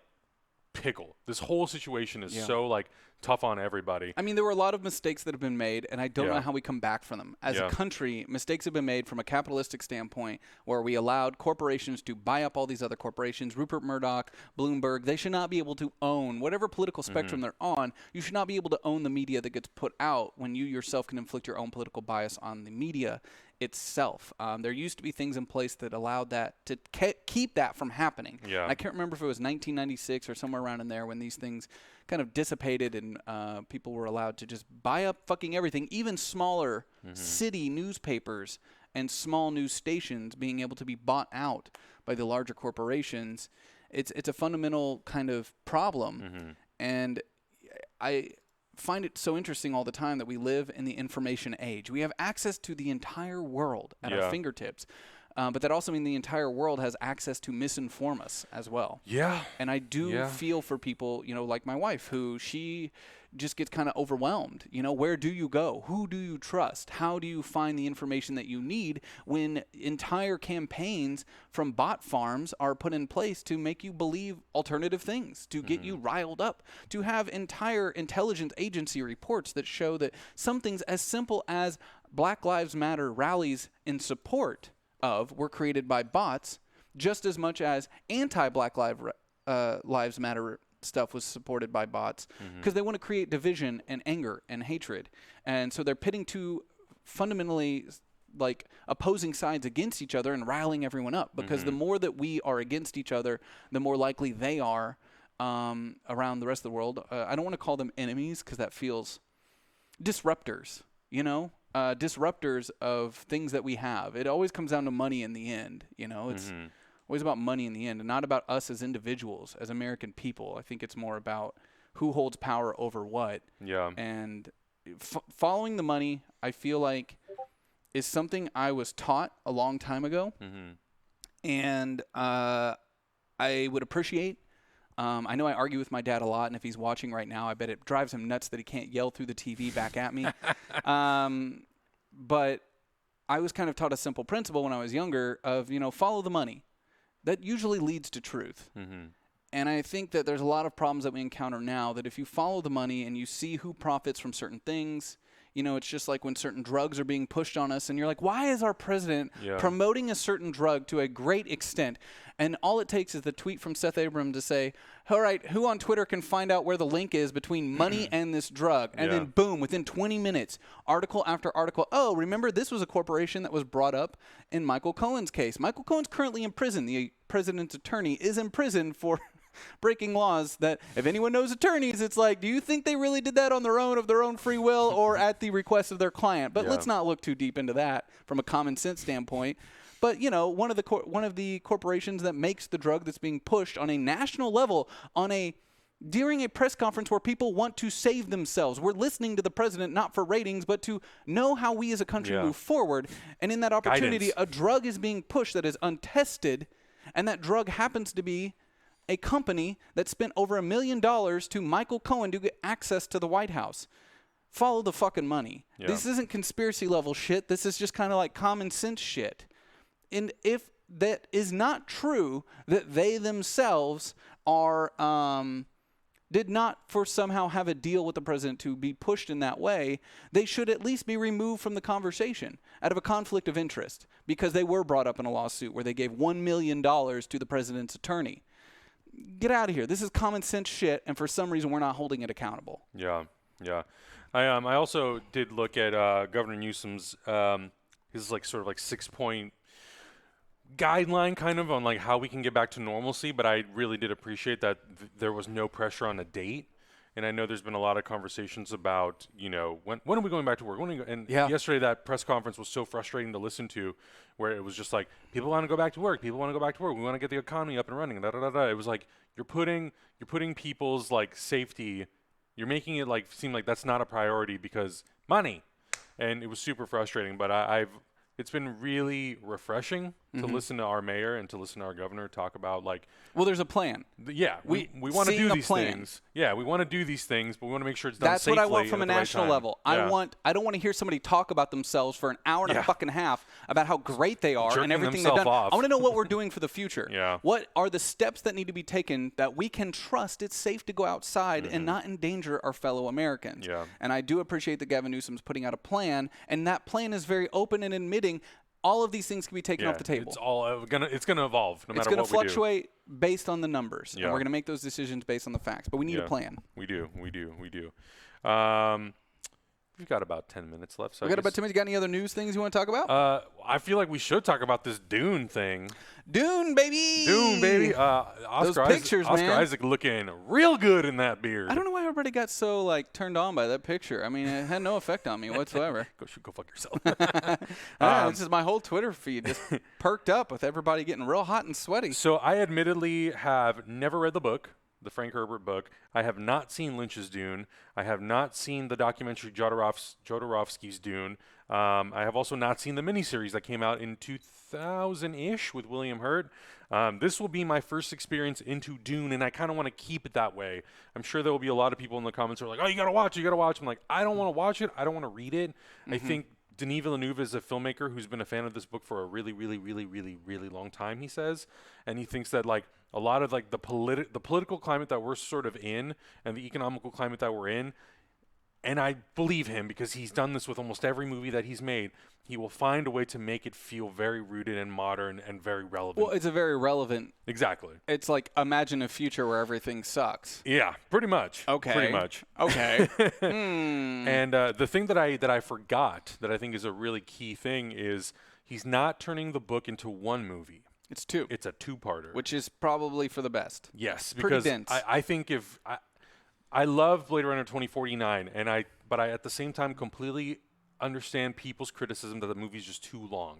pickle. This whole situation is so like tough on everybody. I mean, there were a lot of mistakes that have been made, and I don't know how we come back from them. As a country, mistakes have been made from a capitalistic standpoint, where we allowed corporations to buy up all these other corporations. Rupert Murdoch, Bloomberg, they should not be able to own whatever political spectrum they're on. You should not be able to own the media that gets put out when you yourself can inflict your own political bias on the media itself. There used to be things in place that allowed that to keep that from happening. Yeah. I can't remember if it was 1996 or somewhere around in there when these things kind of dissipated and people were allowed to just buy up fucking everything, even smaller city newspapers and small news stations being able to be bought out by the larger corporations. It's a fundamental kind of problem. And I find it so interesting all the time that we live in the information age. We have access to the entire world at our fingertips. But that also means the entire world has access to misinform us as well. Yeah. And I do feel for people, you know, like my wife, who she just gets kind of overwhelmed. You know, where do you go? Who do you trust? How do you find the information that you need when entire campaigns from bot farms are put in place to make you believe alternative things, to get you riled up, to have entire intelligence agency reports that show that some things as simple as Black Lives Matter rallies in support of were created by bots, just as much as anti-Black Lives Matter stuff was supported by bots, because they want to create division and anger and hatred. And so they're pitting two fundamentally like opposing sides against each other and riling everyone up, because the more that we are against each other, the more likely they are around the rest of the world. I don't want to call them enemies because that feels disruptors, you know? Disruptors of things that we have. It always comes down to money in the end. You know, it's always about money in the end, and not about us as individuals, as American people. I think it's more about who holds power over what. Yeah. And following the money, I feel like, is something I was taught a long time ago, and I would appreciate. I know I argue with my dad a lot, and if he's watching right now, I bet it drives him nuts that he can't yell through the TV back at me. But I was kind of taught a simple principle when I was younger of, you know, follow the money. That usually leads to truth. And I think that there's a lot of problems that we encounter now that if you follow the money and you see who profits from certain things, you know, it's just like when certain drugs are being pushed on us and you're like, why is our president promoting a certain drug to a great extent? And all it takes is the tweet from Seth Abram to say, all right, who on Twitter can find out where the link is between money and this drug? And then boom, within 20 minutes, article after article. Oh, remember, this was a corporation that was brought up in Michael Cohen's case. Michael Cohen's currently in prison. The president's attorney is in prison for breaking laws that, if anyone knows attorneys, it's like, do you think they really did that on their own, of their own free will, or at the request of their client? But let's not look too deep into that from a common sense standpoint. But, you know, one of the corporations that makes the drug that's being pushed on a national level during a press conference where people want to save themselves. We're listening to the president not for ratings, but to know how we as a country move forward. And in that opportunity, a drug is being pushed that is untested, and that drug happens to be a company that spent over $1 million to Michael Cohen to get access to the White House. Follow the fucking money. This isn't conspiracy level shit. This is just kind of like common sense shit. And if that is not true, that they themselves are did not for somehow have a deal with the president to be pushed in that way, they should at least be removed from the conversation out of a conflict of interest, because they were brought up in a lawsuit where they gave $1 million to the president's attorney. Get out of here. This is common sense shit, and for some reason we're not holding it accountable. Yeah. I also did look at Governor Newsom's his like sort of like 6-point guideline kind of on like how we can get back to normalcy, but I really did appreciate that there was no pressure on a date. And I know there's been a lot of conversations about, you know, when are we going back to work? Yesterday that press conference was so frustrating to listen to, where it was just like, people want to go back to work. People want to go back to work. We want to get the economy up and running. It was like, you're putting people's like safety, you're making it like seem like that's not a priority because money. And it was super frustrating, but it's been really refreshing to listen to our mayor and to listen to our governor talk about, like, well, there's a plan. We want to do these things. Yeah, we want to do these things, but we want to make sure it's done safely. That's what I want from a national level. I don't want to hear somebody talk about themselves for an hour and a fucking half about how great they are and everything they've done. I want to know what we're doing for the future. What are the steps that need to be taken that we can trust it's safe to go outside and not endanger our fellow Americans? And I do appreciate that Gavin Newsom's putting out a plan, and that plan is very open and admitting all of these things can be taken off the table. It's gonna evolve no matter what we do. It's gonna fluctuate based on the numbers, and we're gonna make those decisions based on the facts. But we need a plan. We do. We've got about 10 minutes left. So We got about 10 minutes. Got any other news things you want to talk about? I feel like we should talk about this Dune thing. Dune, baby. Dune, baby. Those pictures, Oscar man. Isaac looking real good in that beard. I don't know why everybody got so like turned on by that picture. I mean, it had no effect on me whatsoever. Go fuck yourself. This is my whole Twitter feed just perked up with everybody getting real hot and sweaty. So I admittedly have never read the book, the Frank Herbert book. I have not seen Lynch's Dune. I have not seen the documentary Jodorowsky's Dune. I have also not seen the miniseries that came out in 2000-ish with William Hurt. This will be my first experience into Dune, and I kind of want to keep it that way. I'm sure there will be a lot of people in the comments who are like, oh, you got to watch it, you got to watch it. I'm like, I don't want to watch it. I don't want to read it. I think Denis Villeneuve is a filmmaker who's been a fan of this book for a really, really, really, really, really long time, he says. And he thinks that, like, a lot of, like, the political climate that we're sort of in and the economical climate that we're in, and I believe him because he's done this with almost every movie that he's made, he will find a way to make it feel very rooted and modern and very relevant. Well, it's a very relevant. Exactly. It's like imagine a future where everything sucks. Yeah, pretty much. Okay. Pretty much. Okay. And the thing that I forgot that I think is a really key thing is he's not turning the book into one movie. It's two. It's a two-parter. Which is probably for the best. Yes, Pretty because dense. I think if I love Blade Runner 2049, but I at the same time completely understand people's criticism that the movie's just too long.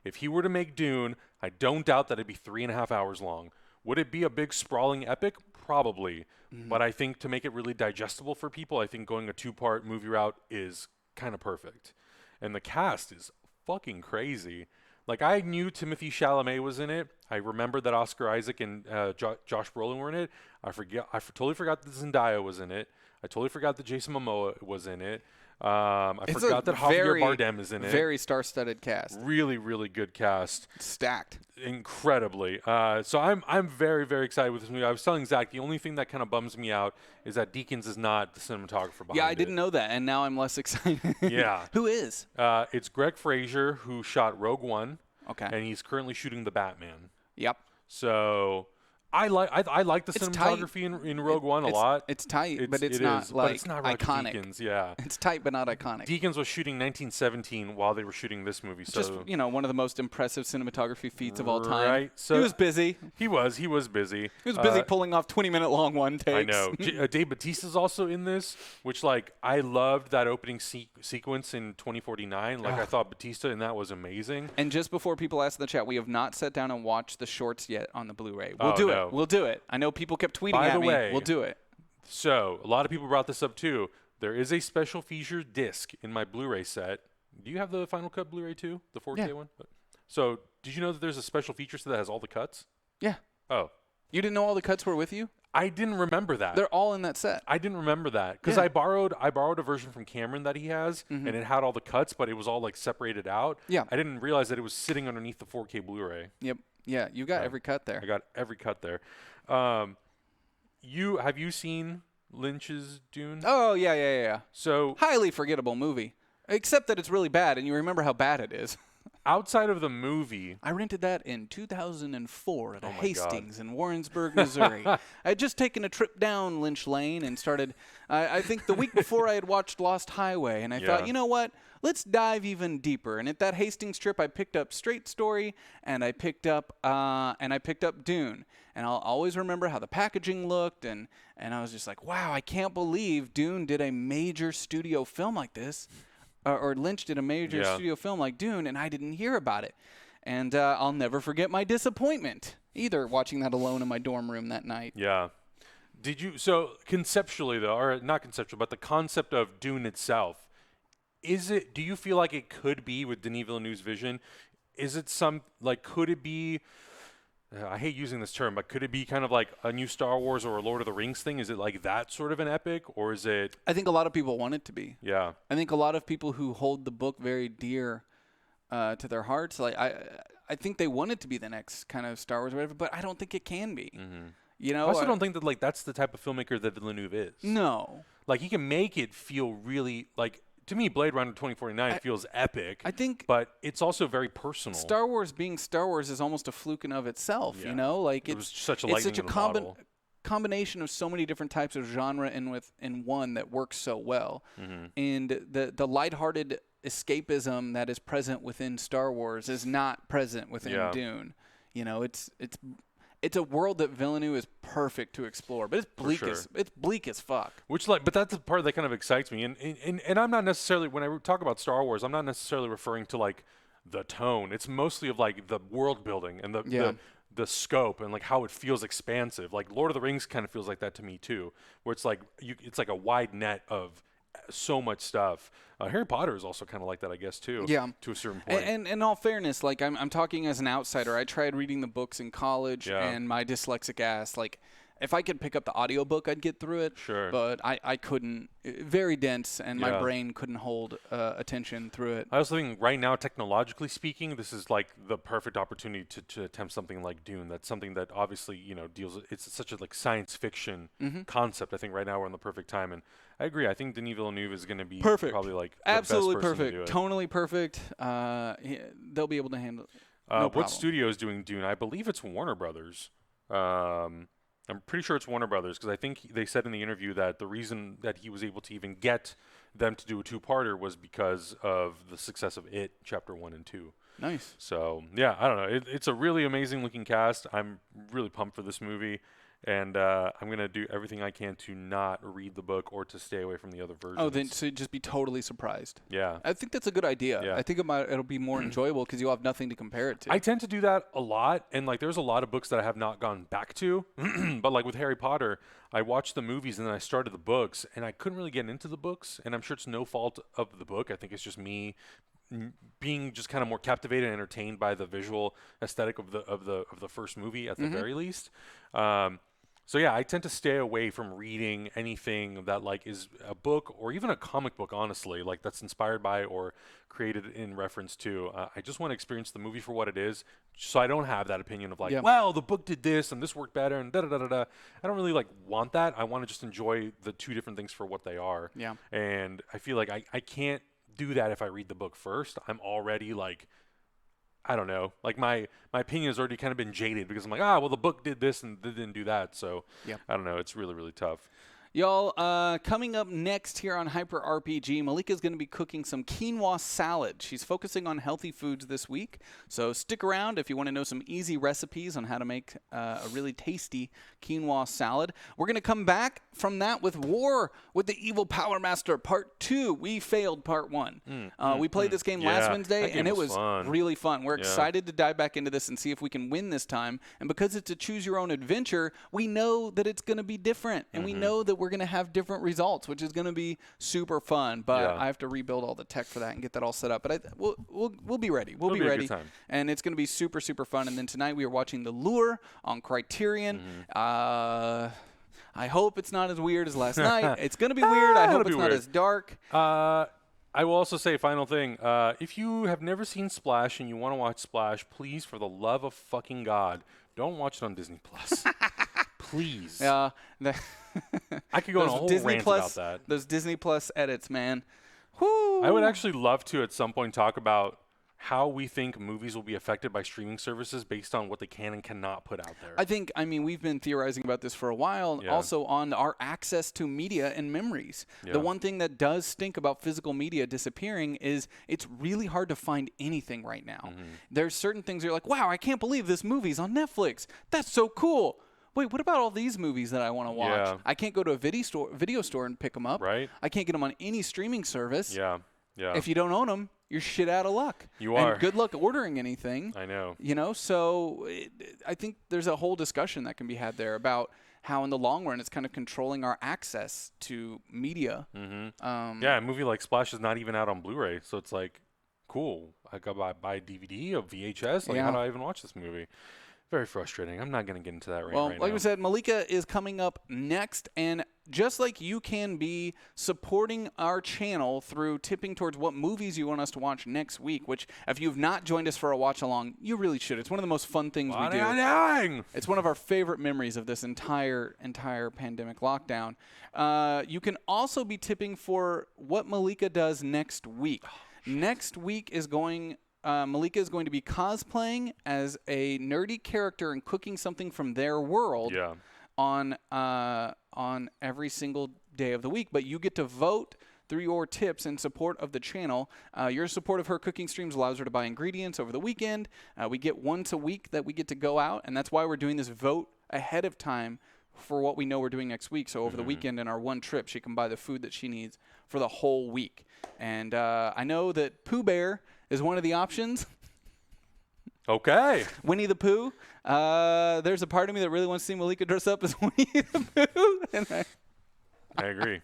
If he were to make Dune, I don't doubt that it'd be 3.5 hours long. Would it be a big sprawling epic? Probably. But I think to make it really digestible for people, I think going a two-part movie route is kind of perfect. And the cast is fucking crazy. Like, I knew Timothée Chalamet was in it. I remembered that Oscar Isaac and Josh Brolin were in it. I totally forgot that Zendaya was in it. I totally forgot that Jason Momoa was in it. I forgot that Javier Bardem is in it. Very star-studded cast. Really, really good cast. Stacked. Incredibly. So I'm very, very excited with this movie. I was telling Zach, the only thing that kind of bums me out is that Deakins is not the cinematographer behind it. Yeah, I didn't know that, and now I'm less excited. Yeah. Who is? It's Greg Fraser, who shot Rogue One. Okay. And he's currently shooting The Batman. Yep. So I like the cinematography in Rogue One a lot. It's tight, but it's it not is, like but it's not Roger iconic. Deakins, yeah. It's tight, but not iconic. Deakins was shooting 1917 while they were shooting this movie. So just one of the most impressive cinematography feats of all time. Right. So he was busy. He was busy. He was busy pulling off 20-minute-long one takes. I know. Dave Bautista's also in this, which, like, I loved that opening sequence in 2049. Like, I thought Bautista in that was amazing. And just before people ask in the chat, we have not sat down and watched the shorts yet on the Blu-ray. We'll do it. We'll do it. I know people kept tweeting By at the me. way, We'll do it. So, a lot of people brought this up too. There is a special feature disc in my Blu-ray set. Do you have the Final Cut Blu-ray too? The 4K one? So, did you know that there's a special feature set that has all the cuts? Yeah. Oh. You didn't know all the cuts were with you? I didn't remember that. They're all in that set. I didn't remember that because I borrowed a version from Cameron that he has, and it had all the cuts, but it was all like separated out. Yeah. I didn't realize that it was sitting underneath the 4K Blu-ray. Yep. Yeah, you got every cut there. I got every cut there. Have you seen Lynch's Dune? Oh, yeah. So highly forgettable movie, except that it's really bad, and you remember how bad it is. outside of the movie, I rented that in 2004 at Oh a my Hastings in Warrensburg, Missouri. I had just taken a trip down Lynch Lane and started, I think the week before I had watched Lost Highway, and I thought, you know what? Let's dive even deeper. And at that Hastings trip, I picked up Straight Story, and I picked up Dune. And I'll always remember how the packaging looked, and I was just like, wow, I can't believe Dune did a major studio film like this. Or Lynch did a major studio film like Dune, and I didn't hear about it. And I'll never forget my disappointment either watching that alone in my dorm room that night. Yeah. Did you, so conceptually though, or not conceptual, but the concept of Dune itself, do you feel like it could be with Denis Villeneuve's vision? Is it could it be, I hate using this term, but could it be kind of like a new Star Wars or a Lord of the Rings thing? Is it like that sort of an epic, or is it? I think a lot of people want it to be. Yeah. I think a lot of people who hold the book very dear to their hearts, like I think they want it to be the next kind of Star Wars or whatever, but I don't think it can be. Mm-hmm. You know, I also don't think that like that's the type of filmmaker that Villeneuve is. No. Like he can make it feel really like. To me, Blade Runner 2049 feels epic. I think, but it's also very personal. Star Wars being Star Wars is almost a fluke in of itself. Yeah. You know, like it was such a lightning in the bottle. combination of so many different types of genre in one that works so well. And the lighthearted escapism that is present within Star Wars is not present within Dune. You know, it's a world that Villeneuve is perfect to explore, but it's bleak it's bleak as fuck. But that's the part that kind of excites me. And I'm not necessarily, when I talk about Star Wars, I'm not necessarily referring to like the tone. It's mostly of like the world building and the scope and like how it feels expansive. Like Lord of the Rings kind of feels like that to me too, where it's like it's like a wide net of so much stuff. Harry Potter is also kind of like that, I guess, too. Yeah. To a certain point. And in all fairness, like I'm talking as an outsider. I tried reading the books in college, and my dyslexic ass, like, if I could pick up the audiobook, I'd get through it. Sure. But I couldn't. Very dense, and my brain couldn't hold attention through it. I also think right now, technologically speaking, this is like the perfect opportunity to attempt something like Dune. That's something that obviously, you know, deals with, it's such a like science fiction concept. I think right now we're in the perfect time. And I agree. I think Denis Villeneuve is going to be probably like the absolutely best person perfect, to do it. tonally perfect. They'll be able to handle it. No what problem. studio is doing Dune? I believe it's Warner Brothers. I'm pretty sure it's Warner Brothers because I think they said in the interview that the reason that he was able to even get them to do a two-parter was because of the success of It, Chapter 1 and 2. Nice. So, yeah, I don't know. It's a really amazing-looking cast. I'm really pumped for this movie. And I'm going to do everything I can to not read the book or to stay away from the other versions. Oh, then so just be totally surprised. Yeah. I think that's a good idea. Yeah. I think it'll be more enjoyable because you'll have nothing to compare it to. I tend to do that a lot. And, like, there's a lot of books that I have not gone back to. But, like, with Harry Potter, I watched the movies and then I started the books. And I couldn't really get into the books. And I'm sure it's no fault of the book. I think it's just me being just kind of more captivated and entertained by the visual aesthetic of the first movie at the very least. So yeah, I tend to stay away from reading anything that like is a book or even a comic book, honestly, like that's inspired by or created in reference to. I just want to experience the movie for what it is, so I don't have that opinion of like, well, the book did this and this worked better and da da da da da. I don't really like want that. I want to just enjoy the two different things for what they are. Yeah. And I feel like I can't do that if I read the book first. I'm already like, I don't know, like my opinion has already kind of been jaded because I'm like, well, the book did this and they didn't do that. So I don't know. It's really, really tough. Y'all, coming up next here on Hyper RPG, Malika's going to be cooking some quinoa salad. She's focusing on healthy foods this week, so stick around if you want to know some easy recipes on how to make a really tasty quinoa salad. We're going to come back from that with War with the Evil Power Master Part 2. We failed Part 1. We played this game last Wednesday, and it was really fun. We're excited to dive back into this and see if we can win this time. And because it's a choose-your-own adventure, we know that it's going to be different, and we know that we're going to have different results, which is going to be super fun. But I have to rebuild all the tech for that and get that all set up. But we'll be ready. We'll be ready, and it's going to be super, super fun. And then tonight we are watching The Lure on Criterion. I hope it's not as weird as last night. It's going to be weird. I hope it's not as dark. I will also say, final thing, if you have never seen Splash and you want to watch Splash, please, for the love of fucking God, don't watch it on Disney Plus. Please. Yeah. I could go on a whole rant about that. Those Disney Plus edits, man. Whoo. I would actually love to at some point talk about how we think movies will be affected by streaming services based on what they can and cannot put out there. I mean, we've been theorizing about this for a while, also on our access to media and memories. The one thing that does stink about physical media disappearing is it's really hard to find anything right now. There's certain things you're like, wow, I can't believe this movie's on Netflix. That's so cool. Wait, what about all these movies that I want to watch? Yeah. I can't go to a video store and pick them up. Right. I can't get them on any streaming service. Yeah. If you don't own them, you're shit out of luck. You are. And good luck ordering anything. I know. You know, so I think there's a whole discussion that can be had there about how in the long run it's kind of controlling our access to media. A movie like Splash is not even out on Blu-ray, so it's like, cool. I got to buy a DVD, a VHS. Like, how do I even watch this movie? Very frustrating. I'm not going to get into that right now. Well, like we said, Malika is coming up next, and just like you can be supporting our channel through tipping towards what movies you want us to watch next week, which if you've not joined us for a watch-along, you really should. It's one of the most fun things we do. It's one of our favorite memories of this entire pandemic lockdown. You can also be tipping for what Malika does next week. Next week is Malika is going to be cosplaying as a nerdy character and cooking something from their world. on every single day of the week. But you get to vote through your tips in support of the channel. Your support of her cooking streams allows her to buy ingredients over the weekend. We get once a week that we get to go out, and that's why we're doing this vote ahead of time for what we know we're doing next week. So over the weekend in our one trip, she can buy the food that she needs for the whole week. And I know that Pooh Bear is one of the options. Okay. Winnie the Pooh. There's a part of me that really wants to see Malika dress up as Winnie the Pooh. And I agree.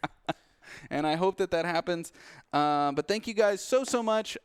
and I hope that happens. But thank you guys so much.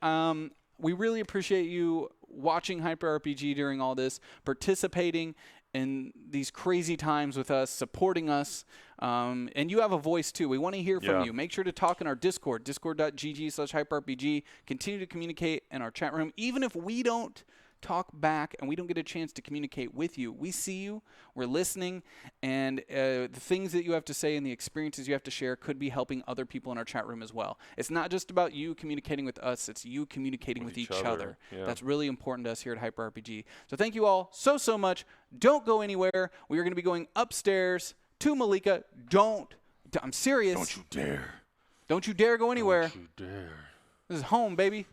We really appreciate you watching Hyper RPG during all this, participating in these crazy times with us, supporting us. And you have a voice too. We want to hear from you. Make sure to talk in our Discord, discord.gg/hyperrpg. Continue to communicate in our chat room. Even if we don't talk back and we don't get a chance to communicate with you, we see you, we're listening, and the things that you have to say and the experiences you have to share could be helping other people in our chat room as well. It's not just about you communicating with us, it's you communicating with each other. Yeah. That's really important to us here at Hyper RPG. So thank you all so much. Don't go anywhere. We are going to be going upstairs to Malika. I'm serious. Don't you dare. Don't you dare go anywhere. Don't you dare. This is home, baby.